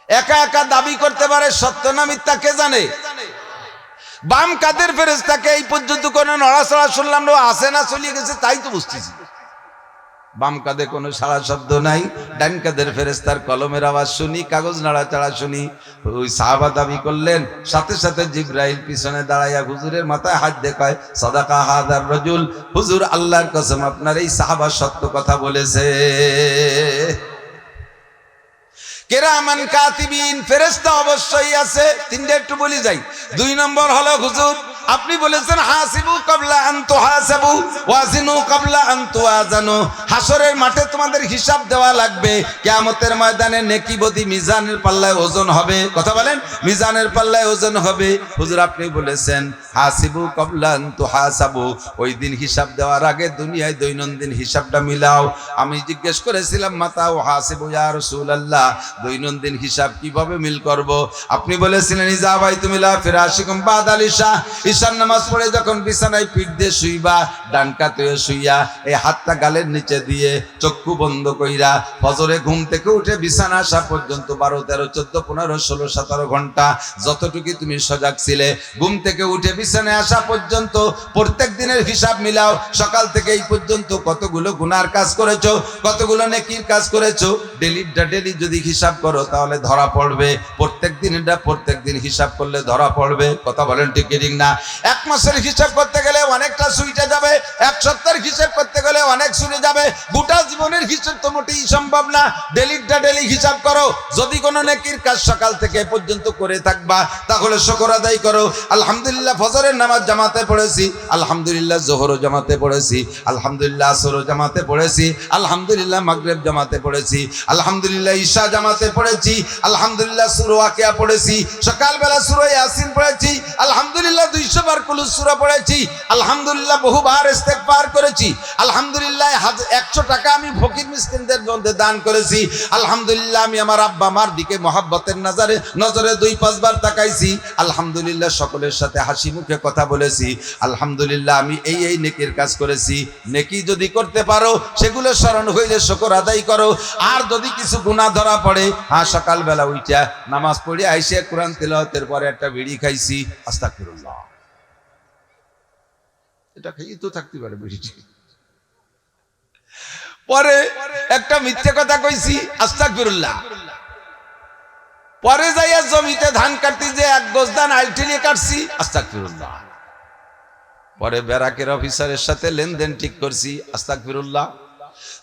A: একা একা দাবি করতে পারে সত্য না মিথ্যা কে জানে? বাম কাদের ফেরেশতাকে এই পর্যন্ত কোনো নড়াচড়া শুনলাম না, আসে না চলিয়ে গেছে তাই তো বুঝতেছি। বাম কাঁধে কোনো সারা শব্দ নাই, ডান কাঁধের ফেরেশতার কলমের আওয়াজ শুনি, কাগজ নাড়াচাড়া শুনি। ওই সাহাবা দাবি করলেন, সাথে সাথে জিবরাইল পিছনে দাঁড়াইয়া হুজুরের মাথায় হাত দেখায়, সাদাকা হাদার রাজুল, হুজুর আল্লাহর কসম আপনার এই সাহাবা সত্য কথা বলেছে। কেরামান কাতিবিন ফেরেশতা অবশ্যই আছে। তিনটা একটু বলি যাই। 2 নম্বর হলো হুজুর আপনি বলেছেন হাসিবু কাবলা আন তুহাসাবু ওয়াজিনু কাবলা আন তুওয়াজানু। হাসরের মাঠে তোমাদের হিসাব দেওয়া লাগবে, কিয়ামতের ময়দানে নেকি বদি মিজানের পাল্লায় ওজন হবে। কথা বলেন, মিজানের পাল্লায় ওজন হবে। হুজুর আপনি বলেছেন হাসিবু কাবলা আন তুহাসাবু, ওই দিন হিসাব দেওয়ার আগে দুনিয়ায় দৈনন্দিন হিসাবটা মিলাও। আমি জিজ্ঞেস করেছিলাম মাতা ও হাসিবু ইয়া রাসূলুল্লাহ, দৈনন্দিন হিসাব কিভাবে মিল করব? আপনি বলেছিলেন ইজা বাইতুমিলা ফিরাশিকুম বাদাল ইশা, ঈশার নামাজ পড়ে যখন বিছানায় পিঠ দিয়ে শুইবা, ডান কাতে শুইয়া এই হাতটা গালের নিচে দিয়ে চক্ষু বন্ধ কইরা ফজরে ঘুম থেকে উঠে বিছানা আসা পর্যন্ত 12, 13, 14, 15, 16, 17 ঘন্টা যতটুকু তুমি সজাগ ছিলে, ঘুম থেকে উঠে বিছানায় আসা পর্যন্ত প্রত্যেক দিনের হিসাব মিলাও। সকাল থেকে এই পর্যন্ত কতগুলো গুনার কাজ করেছো, কতগুলো নেকির কাজ করেছো। ডেলি যদি হিসাব করো তাহলে ধরা পড়বে। প্রত্যেক দিন হিসাব করলে ধরা পড়বে। কথা বলেন ঠিক ঠিক না? 1 মাসের হিসাব করতে গেলে অনেকটা সুইটে যাবে, 1 সপ্তাহের হিসাব করতে গেলে অনেক সুরে যাবে। গোটা জীবনের হিসাব তো মোটেই সম্ভব না। ডেলি হিসাব করো। যদি কোনো নেকির কাজ সকাল থেকে পর্যন্ত করে থাকবা তাহলে শুকর আদায় করো। আলহামদুলিল্লাহ ফজরের নামাজ জামাতে পড়েছি, আলহামদুলিল্লাহ যোহরও জামাতে পড়েছি, আলহামদুলিল্লাহ আসরও জামাতে পড়েছি, আলহামদুলিল্লাহ মাগরিব জামাতে পড়েছি, আলহামদুলিল্লাহ ঈশা জামাতে পড়েছি, আলহামদুলিল্লাহ সূরা ওয়াকিয়া পড়েছি, সকালবেলা সূরা ইয়াসিন পড়েছি, আলহামদুলিল্লাহ 200 বার কুলুস সূরা পড়েছি, আলহামদুলিল্লাহ বহুবার ইস্তেগফার করেছি, আলহামদুলিল্লাহ 100 টাকা আমি ফকির মিসকিনদের মধ্যে দান করেছি, আলহামদুলিল্লাহ আমি আমার আব্বা মার দিকে মহব্বতের নজরে 2-5 বার তাকাইছি, আলহামদুলিল্লাহ সকলের সাথে হাসি মুখে কথা বলেছি, আলহামদুলিল্লাহ আমি এই নেকির কাজ করেছি। নেকি যদি করতে পারো সেগুলো স্মরণ হইলে শুকর আদায় করো। আর যদি কিছু গুনাহ ধরা পড়ে, সকালবেলা উঠা নামাজ পড়ে আইসে কোরআন তেলাওয়াতের পরে একটা বিড়ি খাইছি, আস্তাগফিরুল্লাহ, এটা খেয়ে তো থাকতে পারে বিড়িটি। পরে একটা মিথ্যে কথা কইছি, আস্তাগফিরুল্লাহ। পরে যাইয়া জমিতে ধান কাটতে যে 1 গজ ধান আইলটিলিয়ে কাটছি, আস্তাগফিরুল্লাহ। পরে ব্যারাকের অফিসারের সাথে লেনদেন ঠিক করছি, আস্তাগফিরুল্লাহ।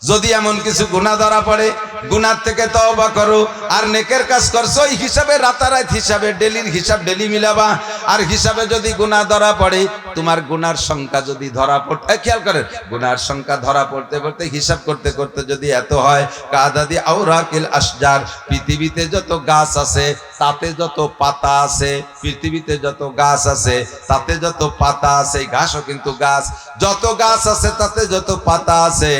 A: যদি এমন কিছু গুনাহ ধরা পড়ে, গুনাহ থেকে তওবা করো। আর নেকের কাজ করছো এই হিসাবে রাতারাত হিসাবে ডেলির হিসাব ডেলি মিলাবা। আর হিসাবে যদি গুনাহ ধরা পড়ে, তোমার গুনার সংখ্যা যদি ধরা পড়তে, খেয়াল করেন, গুনার সংখ্যা ধরা পড়তে হিসাব করতে যদি এত হয়, কাদাদি আওরাকিল আশজার, পৃথিবীতে যত গাছ আছে তাতে যত পাতা আছে, পৃথিবীতে যত গাছ আছে তাতে যত পাতা আছে, ঘাসও কিন্তু গাছ, যত গাছ আছে তাতে যত পাতা আছে,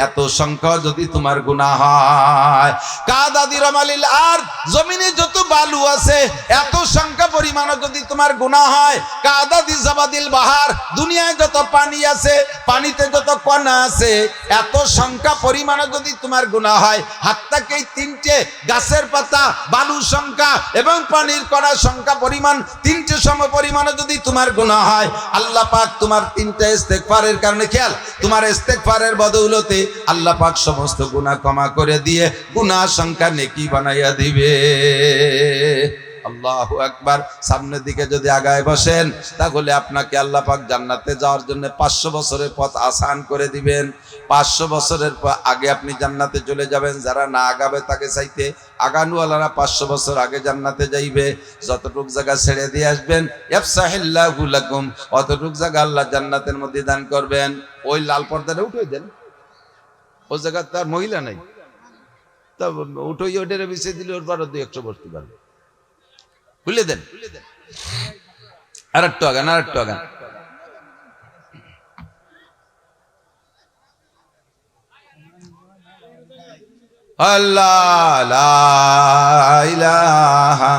A: এত সংখ্যা যদি তোমার গুনাহ হয়, কাদাদি রামালিল আর জমিনে যত বালু আছে এত সংখ্যা পরিমাণ যদি তোমার গুনাহ হয়, কাদাদি জাবাদিল বাহার, দুনিয়ায় যত পানি আছে পানিতে যত কণা আছে এত সংখ্যা পরিমাণ যদি তোমার গুনাহ হয়, হাত্তাকে এই 3টে গাছের পাতা, বালু সংখ্যা এবং পানির কণার সংখ্যা পরিমাণ 3টে সম পরিমাণে যদি তোমার গুনাহ হয়, আল্লাহ পাক তোমার 3টা ইস্তেগফারের কারণে, খেয়াল, তোমার ইস্তেগফারের বদৌলতে আল্লাহ পাক সমস্ত গুনাহ ক্ষমা করে দিয়ে গুনাহ সংখ্যা নেকি বানাইয়া দিবে। আল্লাহু আকবার। সামনের দিকে যদি আগায় বসেন তাহলে আপনাকে আল্লাহ পাক জান্নাতে যাওয়ার জন্য 500 বছরের পথ আসান করে দিবেন। 500 বছরের আগে আপনি জান্নাতে চলে যাবেন। যারা না আগাবে তাকে চাইতে আগানুওয়ালারা 500 বছর আগে জান্নাতে যাইবে। যতটুক জায়গা ছেড়ে দিয়ে আসবেন, ইয়াফসাহিল্লাহু লাকুম, অতটুক জায়গা আল্লাহ জান্নাতের মধ্যে দান করবেন। ওই লাল পর্দাটা উঠিয়ে দেন, ওই জায়গা তার মহিলা নাই, তা উঠোই ওটারে বিছিয়ে দিলে ওর 12-100 বসতে পারবে। খুলে দেন, আর একটু আগান, আল্লাহ লা ইলাহা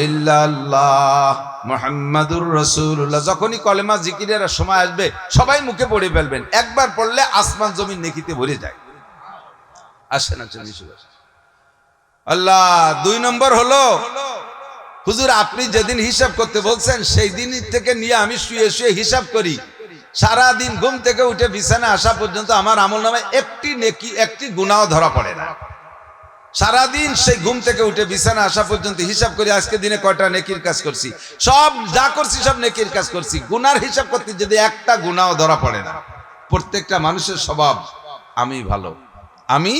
A: ইল্লাল্লাহ মুহাম্মাদুর রাসূলুল্লাহ। যখনই কলেমা জিকিরের সময় আসবে সবাই মুখে পড়ে ফেলবেন, একবার পড়লে আসমান জমিন নেকিতে ভরে যায়। আসেন আল্লাহ। 2 নম্বর হলো, হুজুর আপনি যেদিন হিসাব করতে বলছেন সেই দিন থেকে নিয়ে আমি শুয়ে শুয়ে হিসাব করি, সারা দিন ঘুম থেকে উঠে বিছানা আসা পর্যন্ত আমার আমলনামায় একটি নেকি একটি গুনাহ ধরা পড়ে না। সারাদিন সেই ঘুম থেকে উঠে বিছানা আসা পর্যন্ত হিসাব করি আজকে দিনে কয়টা নেকির কাজ করছি, সব যা করছি সব নেকির কাজ করছি। গুনার হিসাব করতে যদি একটা গুনাহ ধরা পড়ে না। প্রত্যেকটা মানুষের স্বভাব আমি ভালো, আমি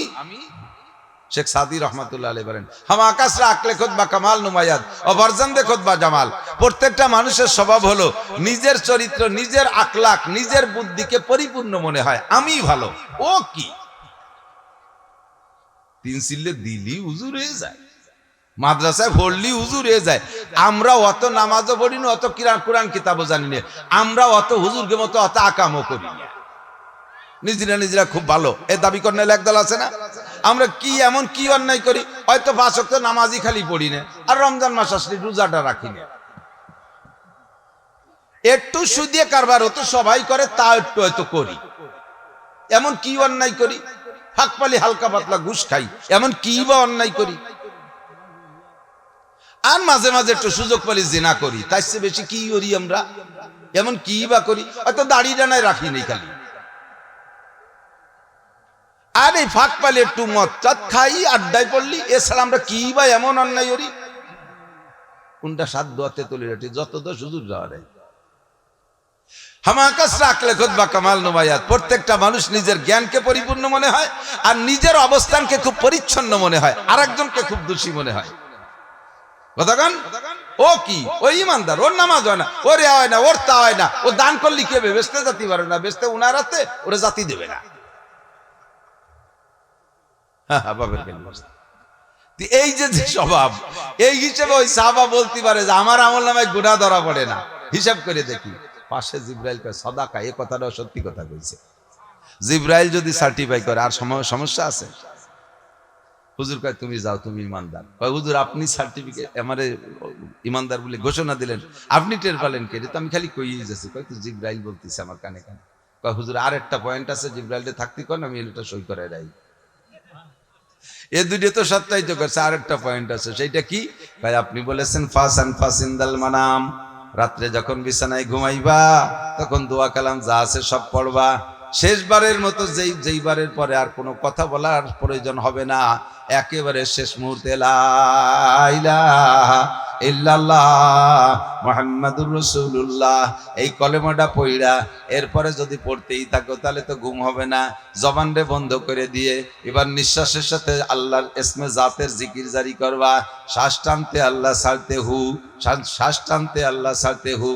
A: শেখ সাদি রহমাতুল্লাহ আলাইহি বলেন, হাম আকাশরা আকলে খুতবা কামাল নুমায়াত ও বরজন্দে খুতবা জামাল। প্রত্যেকটা মানুষের স্বভাব হলো নিজের চরিত্র, নিজের আখলাক, নিজের বুদ্ধিকে পরিপূর্ণ মনে হয় আমি ভালো। ও কি 3 সিল্লে দিলি হুজুর হয়ে যায়, মাদ্রাসায় পড়লি হুজুর হয়ে যায়। আমরা অত নামাজও পড়ি না, অত কোরআন কিতাবও জানি না, আমরা অত হুজুরকে মতো অত আকামও করি না, নিজেরা খুব ভালো এ দাবি করেন একদল আছে না। আমরা কি এমন কি অন্যায় করি, হয়তো 5 ওয়াক্ত নামাজই খালি পড়ি না, আর রমজান মাস আসলে রোজাটা রাখি না। একটু সুদিয়ে কারবার হতো সবাই করে, তা একটু হয়তো করি। এমন কি অন্যায় করি, ফাঁক পালি হালকা পাতলা ঘুষ খাই, এমন কি বা অন্যায় করি। আর মাঝে মাঝে একটু সুযোগ পালি জিনা করি, তাই চেয়ে বেশি কি করি আমরা, এমন কি বা করি, হয়তো দাড়ি ডানায় রাখি নেই খালি। আর এই ফাঁক পালে একটু মদ চাঁদ খাই, আড্ডায় পড়লি, এছাড়া আমরা কি বা এমন অন্যায় করি। কোনটা সাত দোয়াতে তুলে রাখি, যত দোষ হুজুর যাওয়া রে। হামাকাসরা আকলে খুতবা কামাল নুমায়াত। প্রত্যেকটা মানুষ নিজের জ্ঞানকে পরিপূর্ণ মনে হয়, আর নিজের অবস্থানকে খুব পরিচ্ছন্ন মনে হয়, আর একজনকে খুব দোষী মনে হয়। কথাগান ও কি, ও ইমানদার, ওর নামাজ হয় না, ওর এ হয় না, ওর তা হয় না, ও দান করলি কে বেচতে জাতি পারে না, বেচতে উনার হাতে, ওরা জাতি দেবে না। এই যে স্বভাব, এই হিসেবে ওই সাহাবা বলতে পারে যে আমার আমলনামায় গুনাহ ধরা পড়ে না। হিসাব করে দেখি, পাশে জিবরাইল কয় সাদাকা, এই কথাটাও সত্যি কথা কইছে। জিবরাইল যদি সার্টিফাই করে আর সমস্যা আছে? হুজুর কয় তুমি যাও, তুমি ইমানদার। কয় হুজুর আপনি সার্টিফিকেট আমারে ইমানদার বলে ঘোষণা দিলেন, আপনি টের পেলেন কে? তো আমি খালি কইই যাচ্ছি। কয় তো জিবরাইল বলতেছে আমার কানে কানে। কয় হুজুর আর একটা পয়েন্ট আছে, জিবরাইলটা থাকতে কোন আমি এটা সই করে রাই। এ দুটো তো সত্যায়িত করছে, আর একটা পয়েন্ট আছে, সেইটা কি? ভাই আপনি বলেছেন ফাসান ফাসিন্দাল মানাম, রাত্রে যখন বিছানায় ঘুমাইবা তখন দোয়া কালাম যা আছে সব পড়বা। শেষবারের মতো যেইবারের পরে আর কোনো কথা বলার প্রয়োজন হবে না, একেবারে শেষ মুহূর্তে লা ইলাহা ইল্লাল্লাহ মুহাম্মাদুর রাসূলুল্লাহ এই কলেমাটা পড়া এরপরে যদি পড়তেই থাকো তাহলে তো ঘুম হবে না। জবানরে বন্ধ করে দিয়ে এবার নিঃশ্বাসের সাথে আল্লাহর ইসমে জাতের জিকির জারি করবা। শ্বাস টানতে আল্লাহ ছাড়তে হু, শ্বাস টানতে আল্লাহ ছাড়তে হু,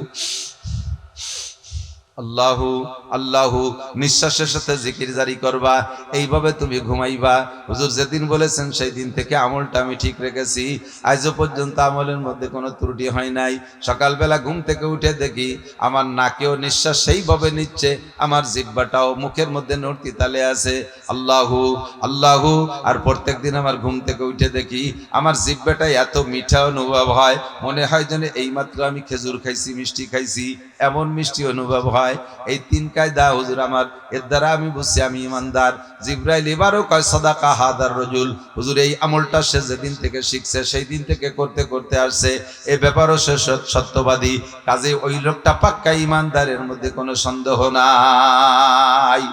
A: আল্লাহু আল্লাহু, নিঃশ্বাসের সাথে জিকির জারি করবা। এইভাবে তুমি ঘুমাইবা। হুজুর যেদিন বলেছেন সেই দিন থেকে আমলটা আমি ঠিক রেখেছি, আজও পর্যন্ত আমলের মধ্যে কোনো ত্রুটি হয় নাই। সকালবেলা ঘুম থেকে উঠে দেখি আমার নাকেও নিঃশ্বাস সেইভাবে নিচ্ছে, আমার জিহ্বাটাও মুখের মধ্যে নড়তি তালে আছে। আল্লাহু আল্লাহু। আর প্রত্যেক দিন আমার ঘুম থেকে উঠে দেখি আমার জিহ্বাটাই এত মিঠা অনুভব হয়, মনে হয় যেন এইমাত্র আমি খেজুর খাইছি, মিষ্টি খাইছি, এমন মিষ্টি অনুভব হয়। এই 3 কায়দা হুজুর আমার, এর দ্বারা আমি বুঝছি আমি ইমানদার। জিবরাইল এবারও কয় সাদাকা হাদার রাজুল, হুজুর এই আমলটা সে যেদিন থেকে শিখছে সেই দিন থেকে করতে করতে আসছে, এই ব্যাপারও সে সত্যবাদী। কাজে ওই লোকটা পাক্কা ইমানদারের মধ্যে কোনো সন্দেহ নাই।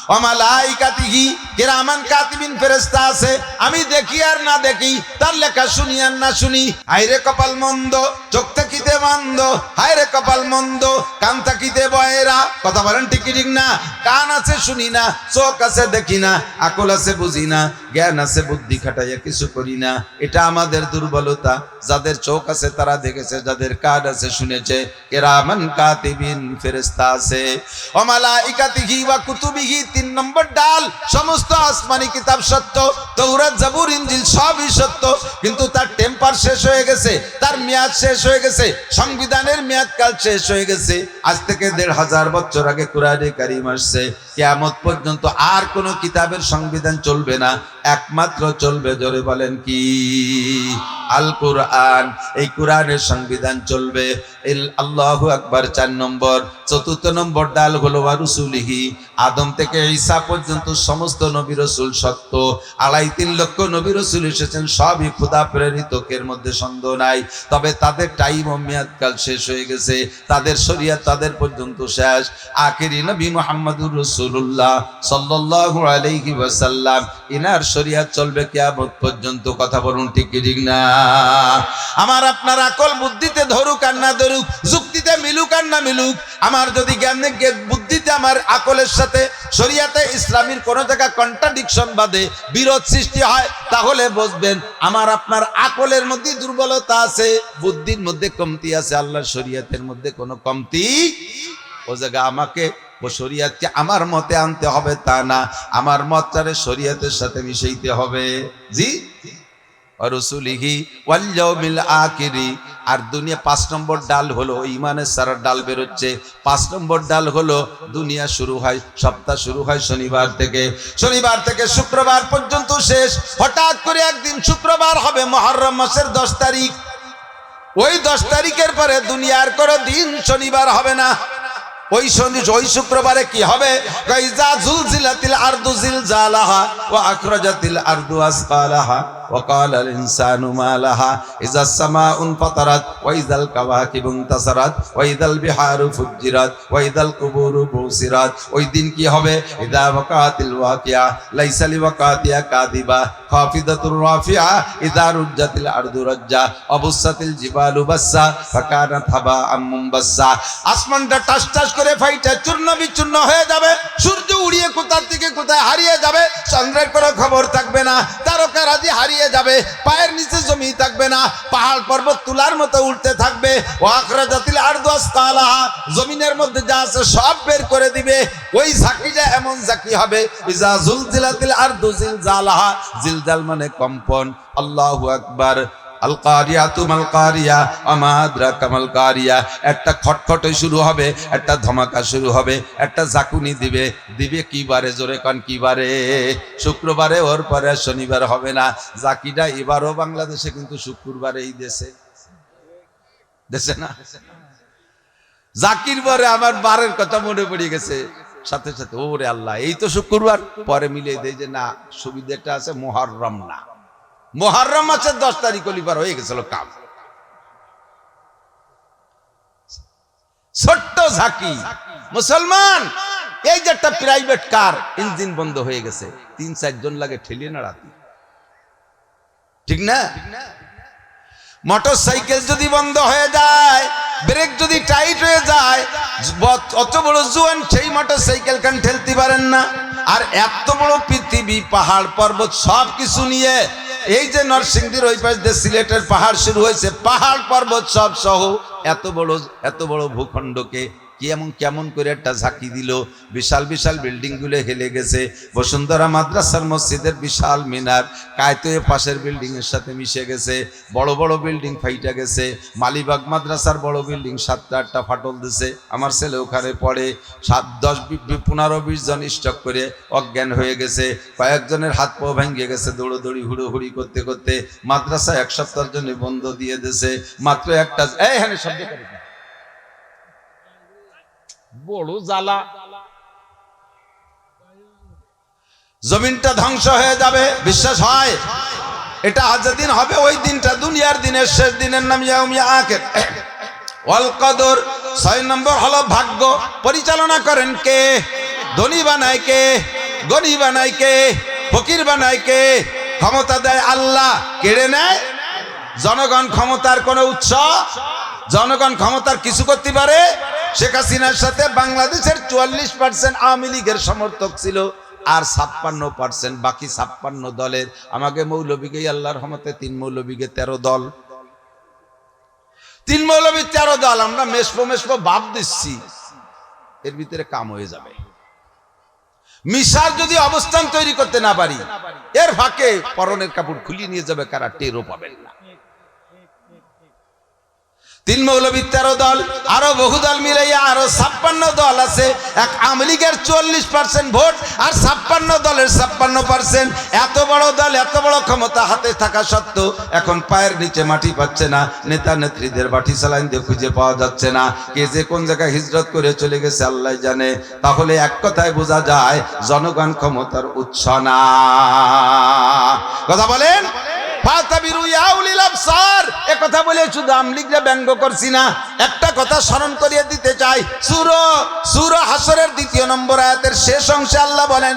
A: ওয়ামালাইকাতিহি কিরামান কাতিবিন ফেরেশতা আছে, আমি দেখি আর না দেখি, তার লেখা শুনি আর না শুনি। হায়রে কপাল মন্দ, চোখ থাকিতে মন্দ, হায়রে কপাল মন্দ, কান থাকিতে বয়রা। কথা বলেন ঠিক কি ঠিক না? কান আছে শুনি না, চোখ আছে দেখি না, আকল আছে বুঝি না, জ্ঞান আছে বুদ্ধি খাটাইয়া কিছু করি না। এটা আমাদের দুর্বলতা। যাদের চোখ আছে তারা দেখেছে, যাদের কান আছে শুনেছে। কিরামান কাতিবিন ফেরেশতা আছে। ওয়ামালাইকাতিহি ওয়া কুতুবিহি 3 নম্বর ডাল, সমস্ত আসমানি কিতাব সত্য, তাওরাত জাবুর ইনজিল সবই সত্য, কিন্তু তার টেম্পার শেষ হয়ে গেছে, তার মেয়াদ শেষ হয়ে গেছে, সংবিধানের মেয়াদকাল শেষ হয়ে গেছে। আজ থেকে ১৫০০ বছর আগে কোরআনে কারীম আসছে, কিয়ামত পর্যন্ত আর কোনো কিতাবের সংবিধান চলবে না, একমাত্র চলবে, জোরে বলেন কি? আল কোরআন। এই কোরআনের সংবিধান চলবে। আল্লাহু আকবার ৪ নম্বর। ৪র্থ নম্বর ডাল হলো ওয়া রুসুলিহি। আদম থেকে ঈসা পর্যন্ত সমস্ত নবী রাসূল সত্য। ৩.৫ লক্ষ নবী রাসূল এসেছেন, সবই খোদা প্রেরিত, এর মধ্যে সন্দেহ নাই। তবে তাদের টাইম ও মেয়াদকাল শেষ হয়ে গেছে, তাদের শরীয়ত তাদের পর্যন্ত শেষ। আখেরি নবী মুহাম্মদুর রাসূলুল্লাহ সাল্লাল্লাহু আলাইহি ওয়াসাল্লাম, ইনার শরীয়ত চলবে কিয়ামত পর্যন্ত। কথা বলুন ঠিক কি ঠিক না? আমার আপনার আকল বুদ্ধিতে ধরুক আর না ধরুক, যুক্তিতে মিলুক আর না মিলুক, আমার যদি জ্ঞানে বুদ্ধিতে আমার আকলের সাথে শরীয়তে ইসলামীর কোন জায়গা কন্ট্রাডিকশন বাদে বিরোধ সৃষ্টি হয়, তাহলে বুঝবেন আমার আপনার আকলের মধ্যে দুর্বলতা আছে, বুদ্ধির মধ্যে কমতি আছে, আল্লাহর শরীয়তের মধ্যে কোনো কমতি। ও জায়গা আমাকে ও শরীয়তকে আমার মতে আনতে হবে তা না, আমার মতটারে শরীয়তের সাথে মিশাইতে হবে। জি, রসুলিহি ওয়াল ইয়াউমিল আখিরি। আর দুনিয়া ৫ নম্বর ডাল হলো ঈমানের সারা ডাল বেরোচ্ছে। ৫ নম্বর ডাল হলো দুনিয়া শুরু হয়, সপ্তাহ শুরু হয় শনিবার থেকে, শনিবার থেকে শুক্রবার পর্যন্ত শেষ। হঠাৎ করে একদিন শুক্রবার হবে, মুহররম মাসের ১০ তারিখ। ওই ১০ তারিখের পরে দুনিয়ার কোনো দিন শনিবার হবে না। ওই শুক্রবারে কি হবে? গাইজা জুলজিলাতিল আরদু জিলজালাহা ওয়া আখরাজাতিল আরদু আসকালাহা ওয়া ক্বালাল ইনসানু মা লাহা ইযাস সামাউ ফাতারাত ওয়া ইযাল কাওয়াকিবু ইনতাসারাত ওয়া ইযাল বিহারু ফুজ্জিরাত ওয়া ইযাল কুবুরু বুসিরাত। ওই দিন কি হবে? ইযা ওয়াকাতিল ওয়াকিয়া লাইসা লিওয়াকাতিহা কাযিবা খাফিদাতুর রাফিআ ইযা রুজ্জাতিল আরদু রাজ্জা অবুসাতিল জিবালু বাসসা ফাকানাত হাবাআম মুনবাসসা। আসমানটা টাস টাস করে ফাইটা চূর্ণ বিচূর্ণ হয়ে যাবে, সূর্য উড়িয়ে কোথা থেকে কোথায় হারিয়ে যাবে, চন্দ্রের কোনো খবর থাকবে না, তারকারাজি হারিয়ে যাবে, পায়ের নিচে জমি থাকবে না, পাহাড় পর্বত তুলার মতো উঠতে থাকবে। ওয়া আখরাজাতিল আরদু আসকালাহা, জমিনের মধ্যে যা আছে সব বের করে দিবে। ওই ঝাঁকিটা এমন ঝাঁকি হবে, ইজা জুলজিলাতিল আরদু জিলজালাহা, জিলজাল মানে কম্পন। আল্লাহু আকবার। আল কারিয়াতু মাল কারিয়া ওয়া মা আদরাকা মাল কারিয়া। একটা খটখটে শুরু হবে, একটা ধমাকা শুরু হবে, একটা জাকুনি দিবে। দিবে কি বারে? জোরে কান কি বারে? শুক্রবারে, ওর পরে শনিবার হবে না। জাকিটা এবারও বাংলাদেশে কিন্তু শুক্রবারেই দেশে না। জাকির পরে আমার বারের কথা মনে পড়ে গেছে, সাথে সাথে ওরে আল্লাহ, এই তো শুক্রবার। পরে মিলিয়ে দেয় যে না, সুবিধাটা আছে মুহররম না, মুহররম মাসের ১০ তারিখ অলিবার হয়ে গেছিল কাম। ছোট্ট ঝাঁকি। মুসলমান, এই যে একটা প্রাইভেট কার ইঞ্জিন বন্ধ হয়ে গেছে, ৩-৪ জন লাগে ঠেলিয়ে নাড়াতে, ঠিক না? মোটর সাইকেল যদি বন্ধ হয়ে যায়, ব্রেক যদি টাইট হয়ে যায়, অত বড় জোয়ান সেই মোটর সাইকেল কান ঠেলতে পারেন না। আর এত বড় পৃথিবী, পাহাড় পর্বত সব কিছু নিয়ে, এই যে নরসিংদীর ওই পাশ দিয়ে সিলেটের পাহাড় শুরু হয়েছে, পাহাড় পর্বত সব সহ এত বড় ভূখণ্ডকে কেমন করে একটা ঝাঁকি দিল। বিশাল বিশাল বিল্ডিং গুলো হেলে গেছে। বসুন্ধরা মাদ্রাসার মসজিদের বিশাল মিনার কায়তোয়ে পাশের বিল্ডিং এর সাথে মিশে গেছে, বড় বড় বিল্ডিং ফাইটা গেছে। মালিবাগ মাদ্রাসার বড় বিল্ডিং 7-8টা ফাটল দিছে। আমার ছেলে ওখানে পড়ে, 7-10-15-20 জন স্টক করে অজ্ঞান হয়ে গেছে, কয়েকজনের হাত পা ভেঙে গেছে দৌড়োদৌড়ি হুড়োহুড়ি করতে করতে। মাদ্রাসা 1 সপ্তাহের জন্য বন্ধ দিয়ে দিয়েছে। মাত্র একটা শব্দ করে বড় জ্বালা, জমিনটা ধ্বংস হয়ে যাবে। বিশ্বাস হয়? এটা যেদিন হবে ওই দিনটা দুনিয়ার দিনের শেষ দিনের নাম ইয়াউমুল আখির। ওয়াল কদর। 6 নম্বর হলো ভাগ্য। পরিচালনা করেন কে? ধনী বানায় কে? গনি বানায় কে? ফকির বানায় কে? ক্ষমতা দেয় আল্লাহ, কেড়ে নেয় জনগণ। ক্ষমতার কোনো উৎস, জনগণ ক্ষমতার কিছু করতে পারে? শেখ হাসিনার সাথে বাংলাদেশের 44% আওয়ামী লীগের সমর্থক ছিল, আর 56% বাকি 56 দলের। আমাকে মৌলবীকে আল্লাহর রহমতে 3 মৌলবীকে 13 দল, 3 মৌলবী 13 দল। আমরা মেশপো ভাব দিচ্ছি, এর ভিতরে কাম হয়ে যাবে। মিশার যদি অবস্থান তৈরি করতে না পারি, এর ফাঁকে পরনের কাপড় খুলিয়ে নিয়ে যাবে কারা, টেরও পাবেন না। 3 মৌলবী 13 দল, আরো বহু দল মিলাইয়া আরো 56 দল আছে। এক আওয়ামী লীগের 40% ভোট আর 56 দলের 56%। এত বড় দল, এত বড় ক্ষমতা হাতে থাকা সত্ত্বেও এখন পায়ের নিচে মাটি পাচ্ছে না। নেতা নেত্রীদের বাটি সালাইন দিয়ে খুঁজে পাওয়া যাচ্ছে না। কে যে কোন জায়গায় হিজরত করে চলে গেছে আল্লাহ জানে। তাহলে এক কথায় বোঝা যায় জনগণ ক্ষমতার উৎস না। কথা বলেন? কথা বলে শুধু আমলিগরা ব্যঙ্গ করছি না, একটা কথা স্মরণ করিয়ে দিতে চাই। সূরা হাসরের 2 নম্বর আয়াতের শেষ অংশে আল্লাহ বলেন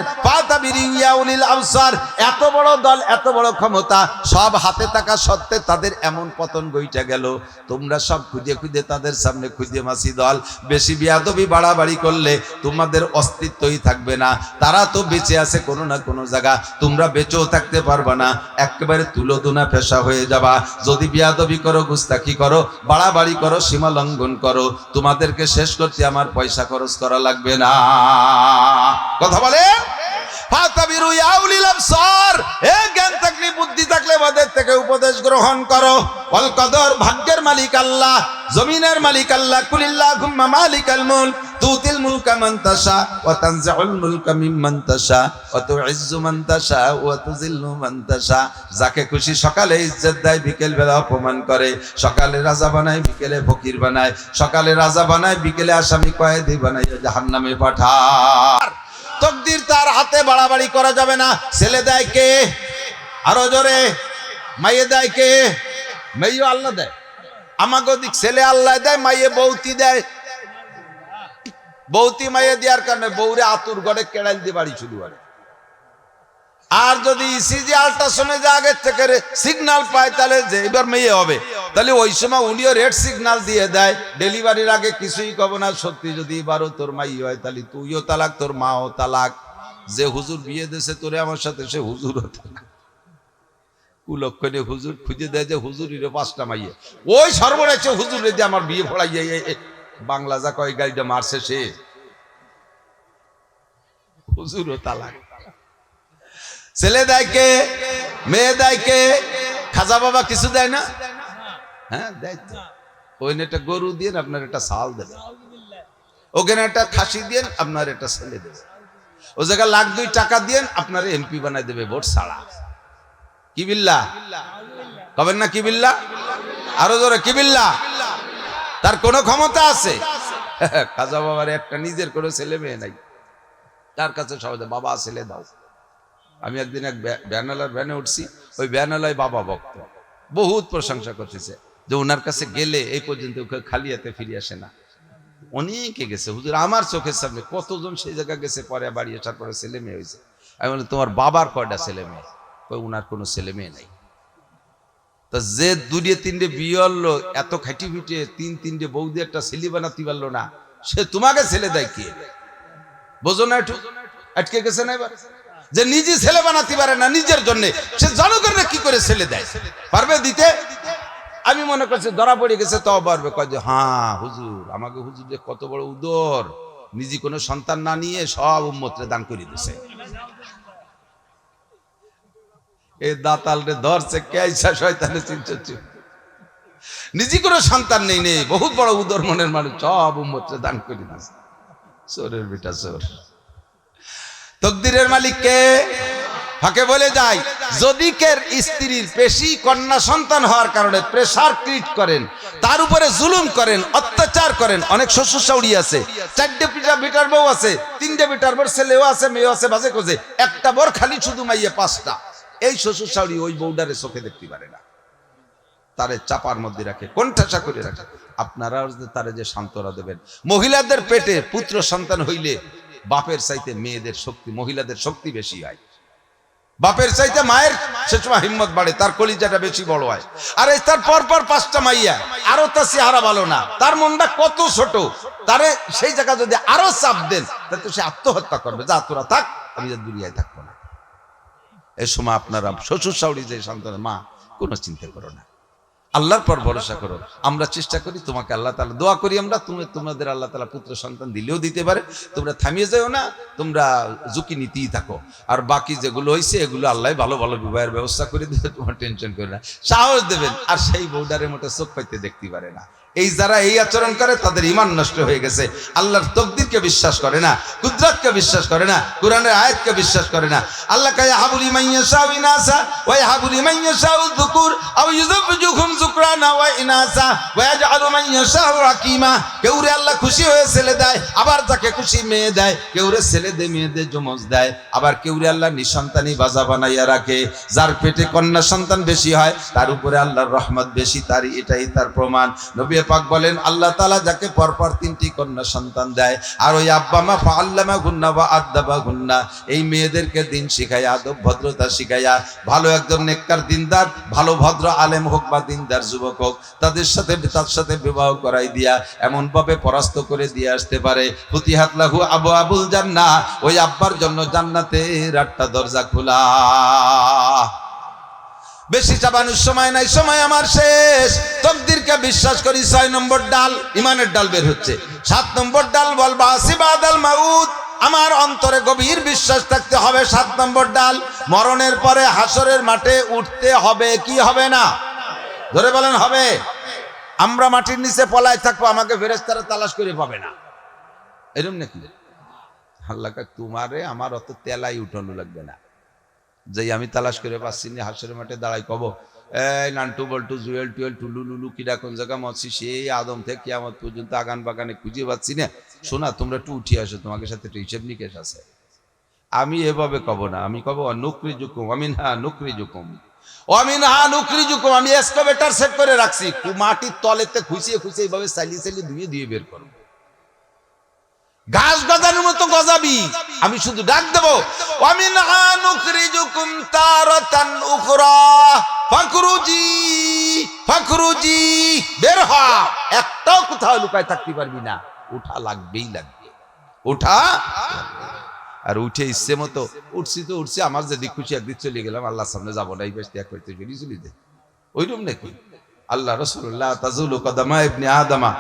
A: এত বড় দল, এত বড় ক্ষমতা সব হাতে থাকা সত্ত্বে তাদের এমন পতন গইটা গেল। তোমরা সব খুঁজে খুঁজে তাদের সামনে খুঁজে মাসি দল, বেশি বিয়াদবি বাড়াবাড়ি করলে তোমাদের অস্তিত্বই থাকবে না। তারা তো বেঁচে আছে কোনো না কোনো জায়গা, তোমরা বেঁচেও থাকতে পারবে না, একেবারে তুলোদুনা পেশা হয়ে যাবা। যদি বিয়াদবি করো, গুস্তাখি করো, বাড়াবাড়ি করো, সীমা লঙ্ঘন করো, তোমাদেরকে শেষ করতে আমার পয়সা খরচ করা লাগবে না। কথা বলে জ্ঞান থাকলে, বুদ্ধি থাকলে ওদের থেকে উপদেশ গ্রহণ করো। ওয়াল কদর, ভাগ্যের মালিক আল্লাহ, জমিনের মালিক আল্লাহ। কুলিল্লাহুম্মা মালিকাল মুলক তুতিল মুলকা মান তাশা ওয়া তানজিউল মুলকা মিম্মান তাশা ওয়া তুইজ্জু মান তাশা ওয়া তুযিল্লু মান তাশা। যাকে খুশি সকালে ইজ্জত দেয়, বিকেল বেলা অপমান করে। সকালে রাজা বানায়, বিকেলে ফকির বানায়। সকালে রাজা বানায়, বিকেলে আসামি কয়েদি বানায় জাহান্নামে পাঠায়। তকদির তার হাতে, বাড়াবাড়ি করা যাবে না। ছেলে দেয় কে? আরো জোরে। মাইয়ে দেয় কে? মেয়েও আল্লাহ দেয়। আমাকে দিক ছেলে আল্লাহ দেয়, মাইয়ে বৌতি দেয়। বৌতি মাইয়ে দেওয়ার কারণে বৌরে আতুর ঘরে কেড়াল দিয়ে বাড়ি শুরু করে। আর যদি ইসিজি আল্ট্রাসাউন্ডে যে আগের থেকে সিগন্যাল পায়, তাহলে যে এবার মেয়ে হবে, তাহলে ওই সময় উনিও রেড সিগন্যাল দিয়ে দেয়। ডেলিভারির আগে কিছুই কব না। সত্যি যদি এবারও তোর মাই হয়, তাহলে তুইও তালাক, তোর মাও তালাক। যে হুজুর বিয়ে দিয়েছে তোরে আমার সাথে, সে হুজুরও তালাক। কুলক্ষণে হুজুর খুঁজে দেয় যে হুজুরের 5টা মাইয়ে, ওই সর্বনাশ হুজুর রেজে আমার বিয়ে ফড়াইয়ে বাংলা যা কয় গাড়িটা মারছে, সে হুজুরও তালাক। ছেলে দেয় কে? মেয়ে দেয় কে? খাজা বাবা কিছু দেয় না? হ্যাঁ দেয় তো। ওইখানে একটা গরু দিয়ে আপনার একটা শাল দেবে, ওখানে একটা খাসি দিয়ে আপনার একটা ছেলে দেবে, ও জায়গায় 1,02 টাকা দিয়ে আপনার এমপি বানায় দেবে ভোট ছাড়া। কি বিল্লাহ কবেন না? কি বিল্লাহ? আরো জোরে কি বিল্লাহ? তার কোনো ক্ষমতা আছে? খাজা বাবার একটা নিজের কোনো ছেলে মেয়ে নাই, তার কাছে সবাই বাবা ছেলে দাও। আমি একদিন এক ভ্যানালার ভ্যানে উঠছি, ওই ভ্যানালায় বাবা ভক্ত বহুত প্রশংসা করতেছে যে ওনার কাছে গেলে এই পর্যন্ত খালি হাতে ফিরে আসে না। অনেকে গেছে হুজুর, আমার চোখের সামনে কতজন সেই জায়গায় গেছে, পরে বাড়ি আসার পরে ছেলে মেয়ে হয়েছে। আমি বলি তোমার বাবার কয়টা ছেলে মেয়ে? ওনার কোনো ছেলে মেয়ে নাই। তা যে 2-3 বিয়ে হলো, এত খাটি ফিটে 3-3 বউ দিয়ে একটা ছেলে বানাতে পারলো না, সে তোমাকে ছেলে দেয় কি? বোঝো না? একটু আটকে গেছে না এবার? যে নিজে ছেলে বানাতে পারে না নিজের জন্য, সে জনগণের কি করে ছেলে দেয়? পারবে দিতে? আমি মনে করছি ধরা পড়ে গেছে, তাও পারবে। কয় যে হ্যাঁ হুজুর, আমাকে হুজুর যে কত বড় উদর, নিজে কোনো সন্তান না নিয়ে সব উম্মতরে দান করে দিছে। এই দাতাল রে ধরছে কেইসা শয়তানে চিনছে, নিজে কোনো সন্তান নেই, বহুত বড় উদর মনের মানুষ, সব উম্মতরে দান করে দিছে। চোরের বেটা চোর। তকদিরের মালিক কে? ফাঁকে বলে যায়, যদি কের স্ত্রীর পেশি কন্যা সন্তান হওয়ার কারণে প্রেসার ক্রিয়েট করেন, তার উপরে জুলুম করেন, অত্যাচার করেন। অনেক শ্বশুর শাশুড়ি আছে, 4 বিটার বউ আছে, 3 বিটার বর ছেলেও আছে, মেয়েও আছে, বাজে কোজে, একটা বর খালি শুধু মাইয়ে 5টা। এই শ্বশুর শাশুড়ি ওই বউডারে চোখে দেখতে পারে না, তারে চাপার মধ্যে রাখে, কোণঠাসা করে রাখে। আপনারা তারে যে সান্ত্বনা দেবেন। মহিলাদের পেটে পুত্র সন্তান হইলে বাপের চাইতে মেয়েদের শক্তি, মহিলাদের শক্তি বেশি হয়। বাপের চাইতে মায়ের সে সময় হিম্মত বাড়ে, তার কলিজাটা বেশি বড় হয়। আর এই তার পরপর 5টা মাইয়া, আরো তার চেহারা ভালো না, তার মনটা কত ছোট, তারে সেই জায়গা যদি আরো চাপ দেন, তাহলে তো সে আত্মহত্যা করবে, যা তোরা থাক, আমি যে দুনিয়ায় থাকবো না। এই সময় আপনারা শ্বশুর শাশুড়ি যে সন্তান, মা কোনো চিন্তা করো না, আল্লাহর পর ভরসা করো। আমরা চেষ্টা করি, তোমাকে আল্লাহ তাআলা দোয়া করি, আমরা তোমাদের আল্লাহ তাআলা পুত্র সন্তান দিলেও দিতে পারে। তোমরা থামিয়ে যাও না, তোমরা ঝুঁকি নিতেই থাকো। আর বাকি যেগুলো হয়েছে এগুলো আল্লাহ ভালো ভালো বিবাহের ব্যবস্থা করে দেবে, তোমার টেনশন করে না, সাহস দেবেন। আর সেই বউডারের মতো চোখ পাইতে দেখতে পারে না। এই যারা এই আচরণ করে তাদের ঈমান নষ্ট হয়ে গেছে। আল্লাহর তকদিরকে বিশ্বাস করে না, কুদরতকে বিশ্বাস করে না, কোরআনের আয়াতকে বিশ্বাস করে না। আল্লাহ কায়া হাবুলি মাইয়াশাউ ইনাসা ওয়া ইয়াহাবুলি মাইয়াশাউ যুকুর আও ইউযাববিজুহুম যুকরানা ওয়া ইনাসা ওয়া ইয়াজআলু মাইয়াশাউ আকিমা। কেউরে আল্লাহ খুশি হয়ে ছেলে দেয়, আবার যাকে খুশি মেয়ে দেয়। কেউরে ছেলে দেয়, মেয়ে দেয়, যমজ দেয়। আবার কেউরে আল্লাহ নিঃসন্তানী বাজা বানাইয়া রাখে। যার পেটে কন্যা সন্তান বেশি হয় তার উপরে আল্লাহর রহমত বেশি, এটাই তার প্রমাণ। নবী পাক বলেন আল্লাহ তাআলা যাকে পরপর 3টি কন্যা সন্তান দেয়, আর ওই আব্বা মা ফাআল্লামা গুন্না ওয়া আদাবা গুন্না, এই মেয়েদেরকে দিন শিখায়া, আদব ভদ্রতা শিখায়া, ভালো একজন নেককার দিনদার, ভালো ভদ্র আলেম হোক বা দিনদার যুবক হোক, তার সাথে বিবাহ করাই দিয়া এমন ভাবে পরাস্ত করে দিয়ে আসতে পারে, ফুতিহাত লাহু আবওয়াবুল জান্নাহ, ওই আব্বার জন্য জান্নাতের 8টা দরজা খোলা। বেশি চাবানোর সময় নাই, সময় আমার শেষ। তকদিরকে বিশ্বাস করি। 6 নম্বর ডাল, ইমানের ডাল বের হচ্ছে। 7 নম্বর ডাল বল বাসি বাদাল মাউত, আমার অন্তরে গভীর বিশ্বাস থাকতে হবে। 7 নম্বর ডাল, মরণের পরে হাসরের মাঠে উঠতে হবে কি হবে না? ধরে বলেন হবে। আমরা মাটির নিচে পলায় থাকবো, আমাকে ফেরেশতারা তালাশ করে পাবে না, এরকম নাকি? আল্লাহ কা তোমারে আমার অত তেলাই উঠানো লাগবে না, যে আমি তালাশ করে পাচ্ছি না। হাসরের মাঠে দাঁড়াই কব, এই নান্টু বল্টু জুয়েল টুয়েল টুলু লুলু কিরা কোন জায়গা মরছি, সেই আদম থেকে কিয়ামত পর্যন্ত আগান বাগানে খুঁজে পাচ্ছি না। শোনা তোমরা একটু উঠিয়ে আসো, তোমাকে সাথে একটু হিসেব নিকেশ আছে। আমি এভাবে কব না, আমি কব নুকরি জুকুম আমিনহা নুকরি জুকুম অমিনহা নুকরি জুকুম। আমি এক্সকাভেটর সেট করে রাখছি, মাটির তলেতে খুঁচিয়ে খুঁচিয়ে এইভাবে চালিয়ে চালিয়ে ধুয়ে দিয়ে বের করবো। ঘাস গজানোর মতো গজাবি, আমি শুধু ডাক দেবো ওয়ামিনহা নুখরিজুকুম তারাতান উখরা ফাখরুজি ফাখরুজি, বের হ। একটাও কোথাও লুকায় থাকতে পারবি না, উঠা লাগবেই লাগবে, উঠা। আর উঠে ইচ্ছে মতো উঠছি তো উঠছি, আমার যেদিক খুশি একদিক চলে গেলাম, আল্লাহর সামনে যাবো না, এই বেশ ত্যাগ করতে চলে দে, ওইরকম নাকি? আল্লাহ রাসূলুল্লাহ তাজুলু কদামা ইবনে আদমা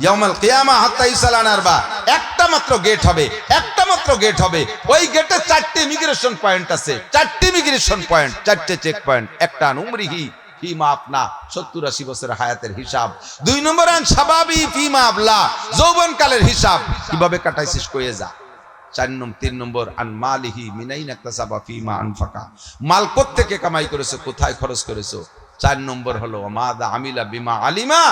A: ইয়াউমাল কিয়ামা হাত্তা ইসালান আরবা। একটা মাত্র গেট হবে, একটা মাত্র গেট হবে। ওই গেটে 4টি ইমিগ্রেশন পয়েন্ট আছে, 4টি ইমিগ্রেশন পয়েন্ট, 4টে চেক পয়েন্ট। একটা উমরিহি ফিমা আপনা, 70-80 বছরের হায়াতের হিসাব। 2 নম্বর আন শাবাবি ফিমা আবলা, যৌবনকালের হিসাব, কিভাবে কাটাইছিস কয়ে যা। 3 নম্বর আন মালিহি মিনাইন ইকতাসাবা ফিমা আনফাকা, মাল কোত্থেকে কামাই করেছো, কোথায় খরচ করেছো। 4 নম্বর হলো মাদা আমিলা বিমা আলিমা,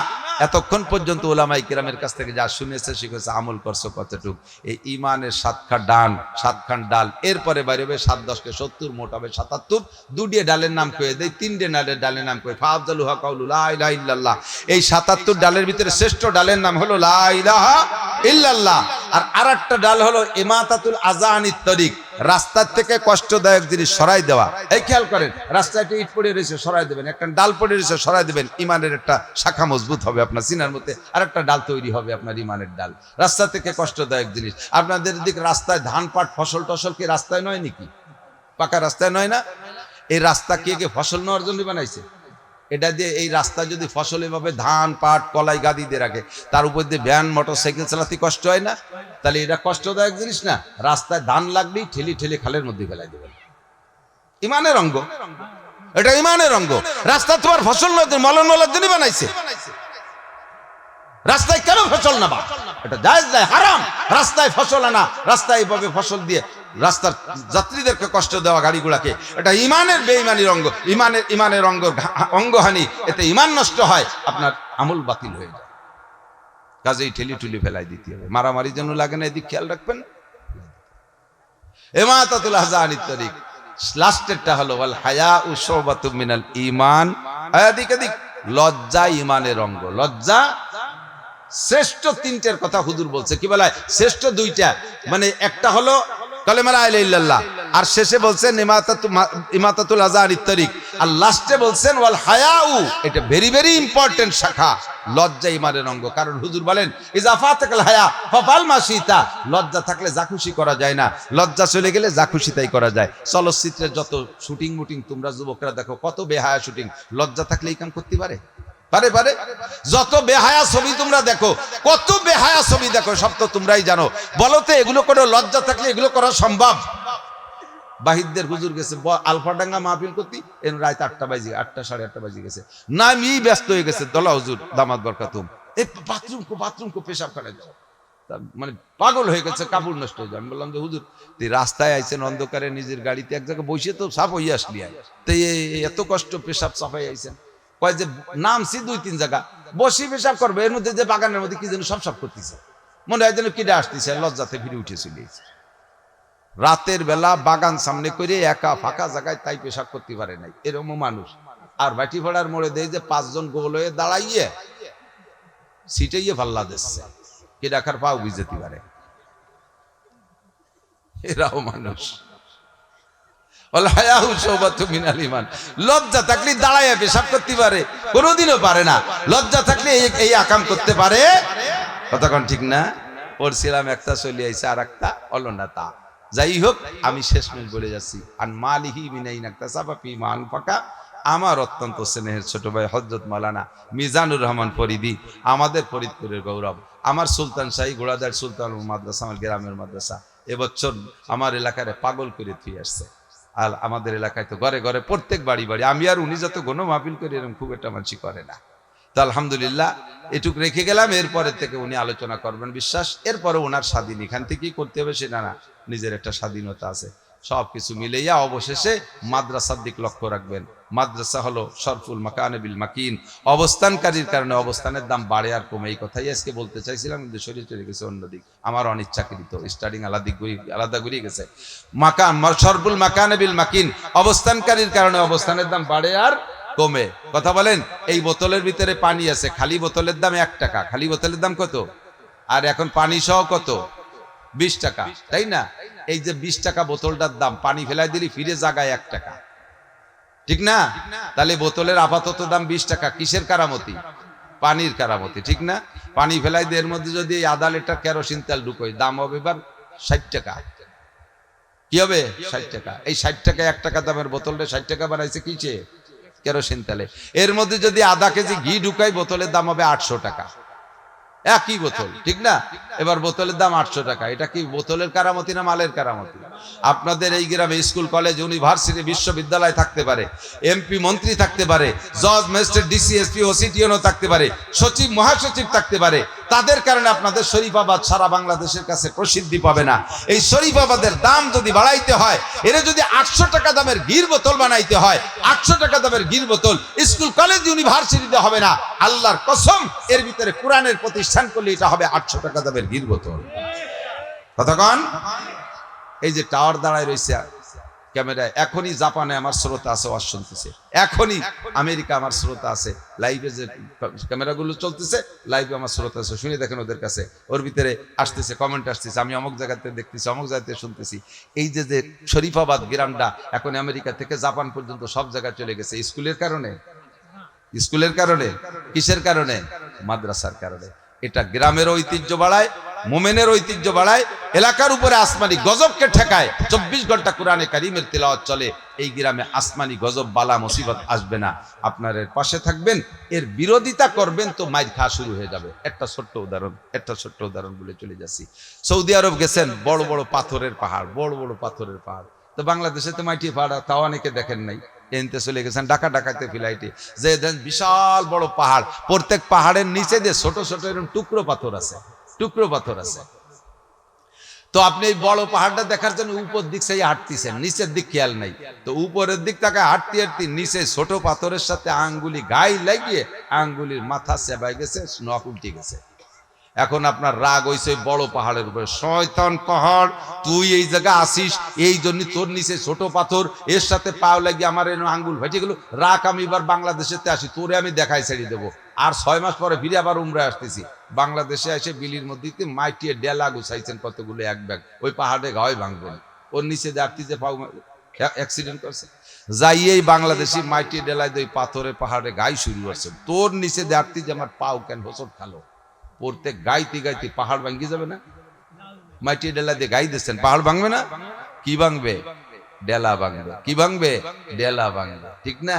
A: এতক্ষণ পর্যন্ত উলামায়ে কিরামের কাছ থেকে যা শুনেছে শিখেছে, আমল করছো কতটুক। এই ইমানের 7খান ডাল, এরপরে বাইরে 7-10কে 70, মোট হবে 77। 2 ডালের নাম কয়ে দেয়, 3 ডালের নাম কয়ে ফাফজালুহা কাউলু লা ইলাহা ইল্লাল্লাহ। এই 77 ডালের ভিতরে শ্রেষ্ঠ ডালের নাম হলো লা ইলাহা ইল্লাল্লাহ। আর আরেকটা ডাল হলো ইমাতাতুল আযানিত তরিক, রাস্তার থেকে কষ্টদায়ক জিনিস সরাই দেওয়া। এই খেয়াল করেন, রাস্তায় একটা ইট পড়ে রয়েছে সরাই দেবেন, একটা ডাল পড়ে রয়েছে সরাই দেবেন, ইমানের একটা শাখা মজবুত হবে আপনার সিনার মধ্যে, আর একটা ডাল তৈরি হবে আপনার ইমানের ডাল। রাস্তা থেকে কষ্টদায়ক জিনিস, আপনাদের দিক রাস্তায় ধান পাট ফসল টসল কি রাস্তায় নয় নাকি? পাকা রাস্তায় নয় না? এই রাস্তা কে ফসল নেওয়ার জন্য বানাইছে? এটা দিয়ে এই রাস্তা যদি ফসল এভাবে ধান পাট কলাই গাদি দিয়ে রাখে, তার উপর দিয়ে ভ্যান মোটর সাইকেল চালাতে কষ্ট হয় না? তাহলে এটা কষ্টদায়ক জিনিস না? রাস্তায় ধান লাগলেই ঠেলি ঠেলি খালের মধ্যে ফেলাই দেবেন। ইমানের অঙ্গ, এটা ইমানের অঙ্গ। রাস্তা তোমার ফসল মলন মলার জন্য বানাইছে। রাস্তায় কেন ফসল নাবা? এটা জায়েজ নাই, হারাম। রাস্তায় ফসল আনা, রাস্তায় এভাবে ফসল দিয়ে রাস্তার যাত্রীদেরকে কষ্ট দেওয়া, গাড়িগুলাকে, এটা ইমানের বেঈমানির অঙ্গ। ইমানের অঙ্গহানি, এতে ইমান নষ্ট হয়, আপনার আমল বাতিল হয়ে যায়। কাজেই ঠেলি ঠুলি ফেলাই দিতে হবে, মারামারি যেন লাগে না, এদিক খেয়াল রাখবেন। ইমাতাতুল আযানিত তরিক, লাস্টেরটা হলো ওয়াল হায়াউ শুবাতুম মিনাল ঈমান। এদিক লজ্জা ইমানের অঙ্গ। লজ্জা শ্রেষ্ঠ 3টের কথা হুজুর বলছে, কি বলে শ্রেষ্ঠ 2টা, মানে একটা হলো কালেমা লা ইলাহা ইল্লাল্লাহ, আর শেষে বলছেন ইমাতাতুল আযানিত তরিক, আর লাস্টে বলছেন ওয়াল হায়াউ। এটা ভেরি ভেরি ইম্পর্টেন্ট শাখা। লজ্জা ইমানের অঙ্গ। কারণ হুজুর বলেন ইযা ফাতাকাল হায়া ফাফাল মা শিতা, লজ্জা থাকলে যা খুশি করা যায় না, লজ্জা চলে গেলে যা খুশি তাই করা যায়। চলচ্চিত্রের যত শুটিং মুটিং তোমরা যুবকরা দেখো, কত বেহায়া শুটিং। লজ্জা থাকলে এই কাম করতে পারে? পারে পারে? যত বেহায়া ছবি তোমরা দেখো, কত বেহায়া ছবি দেখো, সব তো তোমরাই জানো। বলো তো এগুলো কোনো লজ্জা থাকলে এগুলো করা সম্ভব? বাহিরদের হুজুর গেছে আলফাডাঙ্গা মাহফিল করতে, এর রাত 8টা বাজে, 8টা 8:30 বাজে গেছে, নামি ব্যস্ত হয়ে গেছে দলা হুজুর দামাত বরকাতুম, এই বাথরুম কো পেশাব করে যাও, মানে পাগল হয়ে গেছে, কাপড় নষ্ট হয়ে যায়। আমি বললাম যে হুজুর তুই রাস্তায় আইছেন অন্ধকারে, নিজের গাড়িতে এক জায়গায় বসে তো সাফ হয়ে আসলি, তো এত কষ্ট পেশাব সাফাই আইছেন? কয় যে নামছি 2-3 জায়গা, বসি পেশাব করবে, এর মধ্যে যে বাগানের মধ্যে কি যেন সব করতেছে, মনে হয় যেন কিডা আসতেছে, লজ্জাতে ফিরে উঠে চলে গেছে। রাতের বেলা বাগান সামনে করে একা ফাঁকা জায়গায় তাই পেশাব করতে পারে নাই, এরকম মানুষ। আর বাটি ভাড়ার মোড়ে দেয় যে 5 জন গোল হয়ে দাঁড়াইয়ে সিটাইয়ে ভাল্লা দিচ্ছে, কে ডাকার পাও বুঝতে পারে, এরাও মানুষ। লজ্জা থাকলে দাঁড়াইয়া পেশাব করতে পারে? কোনোদিনও পারে না। লজ্জা থাকলে এই আকাম করতে পারে? কতক্ষণ ঠিক না? পড়ছিলাম একটা চলে আইছে আর একটা হলো না। তা যাই হোক, আমি শেষমেশ বলে যাচ্ছি, আন মালিহি মিনাইন ইকতাসাবা ফি মান ফাকা। আমার অত্যন্ত স্নেহের ছোট ভাই হযরত মাওলানা মিজানুর রহমান ফরিদি, আমাদের ফরিদপুরের গৌরব, আমার সুলতান শাহী ঘোড়াদার সুলতান মাদ্রাসা, আমার গ্রামের মাদ্রাসা, এবছর আমার এলাকায় পাগল করে থুই আসছে। আর আমাদের এলাকায় তো ঘরে ঘরে প্রত্যেক বাড়ি বাড়ি, আমি আর উনি যত গণ মাহফিল করি এরকম খুব একটা মানুষ করে না। তো আলহামদুলিল্লাহ এটুক রেখে গেলাম, এরপরে থেকে উনি আলোচনা করবেন বিশ্বাস। এরপরে ওনার স্বাধীন, এখান থেকেই করতে হবে সেটা না, নিজের একটা স্বাধীনতা আছে। সবকিছু মিলাইয়া অবশেষে মাদ্রাসার দিক লক্ষ্য রাখবেন। মাদ্রাসা হলো শরফুল মাকানে বিল মাকিন, অবস্থানকারীর কারণে অবস্থানের দাম বাড়ে আর কমে। এই কথাই আজকে বলতে চাইছিলাম, কিন্তু শরীর চলে গেছে অন্যদিক, আমার অনিচ্ছাকৃত স্টার্টিং আলাদা ঘুরিয়ে গেছে। মাকান শরফুল মাকানে বিল মাকিন, অবস্থানকারীর কারণে অবস্থানের দাম বাড়ে আর কমে। কথা বলেন, এই বোতলের ভিতরে পানি আছে, খালি বোতলের দাম 1 টাকা, খালি বোতলের দাম কত? আর এখন পানি সহ কত? 20 টাকা, তাই না? এই যে 20 টাকা বোতলটার দাম, পানি ফেলাই দিলি ফিরে জাগায় 1 টাকা, ঠিক না? তাহলে বোতলের আপাতত দাম 20 টাকা, কিসের কারামতি? পানির কারামতি, ঠিক না? পানি ফেলাই দিয়ে এর মধ্যে যদি 1/2 লিটার কেরোসিন তেল ঢুকোই, দাম হবে এবার 60 টাকা। কি হবে? 60 টাকা। এই 60 টাকা 1 টাকা দামের বোতলটা 60 টাকা বানাইছে কিছে? কেরোসিন তেলে। এর মধ্যে যদি আধা কেজি ঘি ঢুকাই, বোতলের দাম হবে 800 টাকা, একই বোতল, ঠিক না? এবার বোতলের দাম 800 টাকা। এটা কি বোতলের কারামতি না মালের কারামতি? আপনাদের এই গ্রামে স্কুল কলেজ ইউনিভার্সিটি বিশ্ববিদ্যালয় থাকতে পারে, এমপি মন্ত্রী থাকতে পারে, জজ ম্যাজিস্ট্রেট ডিসি এসপি ওসিটিএনও থাকতে পারে, সচিব মহাসচিব থাকতে পারে, তাদের কারণে আপনাদের শরীফাবাদ সারা বাংলাদেশের কাছে প্রসিদ্ধি পাবে না। এই শরীফাবাদের দাম যদি বাড়াইতে হয়, এর যদি 800 টাকা দামের ঘির বোতল বানাইতে হয়, 800 টাকা দামের ঘির বোতল স্কুল কলেজ ইউনিভার্সিটিতে হবে না। আল্লাহর কসম, এর ভিতরে কোরআনের প্রতিষ্ঠান করলে এটা হবে 800 টাকা দামের ঘির বোতল। কতক্ষণ? এই যে টাওয়ার দাঁড়ায় রয়েছে ক্যামেরায়, এখনই জাপানে আমার শ্রোতা আছে, ওয়াজ শুনতেছে, এখনই আমেরিকা আমার শ্রোতা আছে, লাইভে যে ক্যামেরাগুলো চলতেছে, লাইভে আমার শ্রোতা আছে, শুনে দেখেন ওদের কাছে, ওর ভিতরে আসতেছে কমেন্ট আসতেছে, আমি অমুক জায়গাতে দেখতেছি, অমুক জায়গাতে শুনতেছি। এই যে যে শরীফাবাদ গ্রামটা এখন আমেরিকা থেকে জাপান পর্যন্ত সব জায়গায় চলে গেছে, স্কুলের কারণে। স্কুলের কারণে? কিসের কারণে? মাদ্রাসার কারণে। এটা গ্রামের ঐতিহ্য বাড়ায়, মোমেনের ঐতিহ্য বাড়ায়, এলাকার উপরে আসমানি গজবকে ঠেকায়। 24 ঘন্টা কোরআনে কারীমের তিলাওয়াত চলে। এই গ্রামে আসমানি গজব বালা মুসিবত আসবে না। আপনার এর পাশে থাকবেন, এর বিরোধিতা করবেন তো মাইর খাওয়া শুরু হয়ে যাবে। একটা ছোট্ট উদাহরণ বলে চলে যাচ্ছি। সৌদি আরব গেছেন, বড় বড় পাথরের পাহাড়, বড় বড় পাথরের পাহাড়। তো বাংলাদেশে তো মাটি পাহাড়, তাও অনেকে দেখেন নাই, এনতে চলে গেছেন ডাকাতে ফ্লাইটে, যে দেন বিশাল বড় পাহাড়, প্রত্যেক পাহাড়ের নিচে দিয়ে ছোট ছোট এরকম টুকরো পাথর আছে। তো আপনি এই বড় পাহাড়টা দেখার জন্য উপর দিক সেই হাঁটতেছেন, নিচের দিক খেয়াল নাই। তো উপরের দিক তাকে হাঁটতে নিচে ছোট পাথরের সাথে আঙ্গুলি গায়ে লাগিয়ে আঙ্গুলির মাথা চেবাই গেছে, নখ উল্টে গেছে। এখন আপনার রাগ হইছে বড় পাহাড়ের উপরে, শয়তান পাহাড়, তুই এই জায়গায় আসিস, এই জন্য তোর নিচে ছোট পাথর, এর সাথে পাও লাগিয়ে আমার আঙ্গুল ভেটে গেল। রাগ, আমি এবার বাংলাদেশেতে আসি, তোরে আমি দেখাই ছেড়ে দেবো। আর 6 মাস পরে ফিরে আবার উমরায় আসতেছি। বাংলাদেশে এসে বিলির মধ্যে মাইটিয়ে ডেলা গুছাইছেন কতগুলো, এক ব্যাগ, ওই পাহাড়ে গায়ে ভাঙবেন, ওর নিচে যাত্রী যে পাও অ্যাক্সিডেন্ট করছে, যাইয়েই বাংলাদেশি মাইটিয়ে ডেলায় ওই পাথরের পাহাড়ে গায়ে শুরু করছে। তোর নিচে যাত্রী যে আমার পাও কেন হোসট খালো, পড়তে গাইতে পাহাড় ভাঙ্গি যাবে না? মাটি ডেলা দিয়ে গাই দিচ্ছেন, পাহাড় ভাঙবে না? কি ভাঙবে? ডেলা ভাঙবে। কি ভাঙবে? ডেলা ভাঙবে, ঠিক না?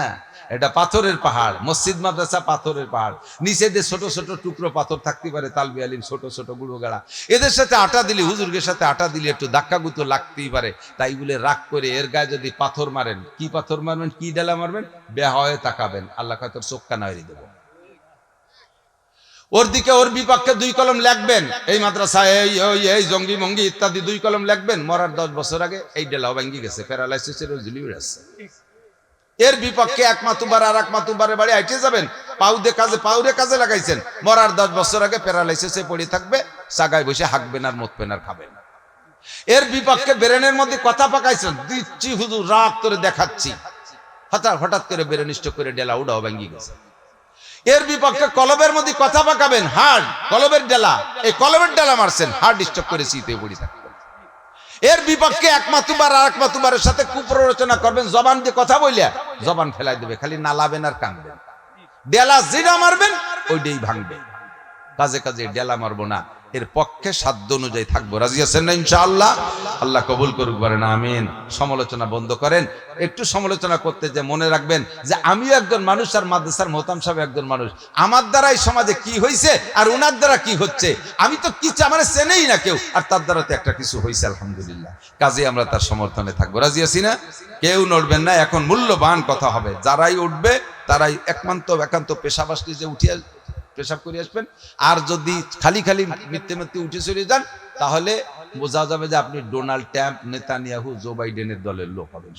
A: এটা পাথরের পাহাড়, মসজিদ মাদ্রাসা পাথরের পাহাড়, নিচে দিয়ে ছোট ছোট টুকরো পাথর থাকতে পারে, তালবি আলিম ছোট ছোট গুঁড়ো গাড়া, এদের সাথে আটা দিলে, হুজুরের সাথে আটা দিলে একটু ধাক্কা গুতো লাগতেই পারে, তাই বলে রাগ করে এর গায়ে যদি পাথর মারেন, কি পাথর মারবেন, কি ডেলা মারবেন, বেয়া হয়ে তাকাবেন, আল্লাহ হয়তো চোখ কানা হয়ে দেবো। ওর দিকে ওর বিপক্ষে 2 কলম লিখবেন, এই মাদ্রাসায় এই জঙ্গি মঙ্গি ইত্যাদি 2 কলম লিখবেন, মরার 10 বছর আগে এই ডেলাও ভেঙে গেছে, প্যারালাইসিসের ঝুলিয়ে আছে। এর বিপক্ষে 1 মাতুবার আর 1 মাতুবারের বাড়ি আইটে যাবেন, পাউরে কাজে লাগাইছেন, মরার 10 বছর আগে প্যারালাইসিসে পড়ে থাকবে, সাগায় বসে হাঁকবেন আর মতবেন আর খাবেন। এর বিপক্ষে ব্রেনের মধ্যে কথা পাকাইছেন, দিচ্ছি হুজুর রাগ করে দেখাচ্ছি, হঠাৎ করে ব্রেন স্ট্রোক করে ডেলা উড়াও ভেঙে গেছে। এর বিপক্ষে কলবের মধ্যে কথা পাকাবেন, হার্ড কলবের ডেলা, এই কলবের ডেলা মারছেন, হার্ড স্ট্রোক করে শীতে পড়ে থাকবেন। এর বিপক্ষে 1 মাতুবার আর 1 মাতুবারের সাথে কুপ্ররোচনা করবেন, জবান দিয়ে কথা বলিয়া জবান ফেলাই দেবে, খালি নালাবেন আর কানবেন। ডেলা যেটা মারবেন ওইটাই ভাঙবে, কাজে কাজে ডেলা মারবো না, এর পক্ষে সাধ্য অনুযায়ী থাকবো। রাজি আছেন না ইনশাআল্লাহ? আল্লাহ কবুল করুক, বলেন আমিন। সমালোচনা বন্ধ করেন, একটু সমালোচনা করতে যে মনে রাখবেন যে আমিও একজন মানুষ আর মাদ্রাসার মোহতাম সাহেব একজন মানুষ, আমার দ্বারা এই সমাজে কি হয়েছে আর উনার দ্বারা কি হচ্ছে, আমি তো কিছু আমার চেনেই না কেউ, আর তার দ্বারা তো একটা কিছু হয়েছে আলহামদুলিল্লাহ, কাজে আমরা তার সমর্থনে থাকবো। রাজি আছি না? কেউ নড়বেন না, এখন মূল্যবান কথা হবে, যারাই উঠবে তারাই একান্ত পেশাব আসলে যে উঠিয়ে পেশাব করে আসবেন, আর যদি খালি মিথ্যে উঠে চলে যান তাহলে বোঝা যাবে যে আপনি ডোনাল্ড ট্রাম্প, নেতানিয়াহু, জো বাইডেনের দলের লোক হবেন।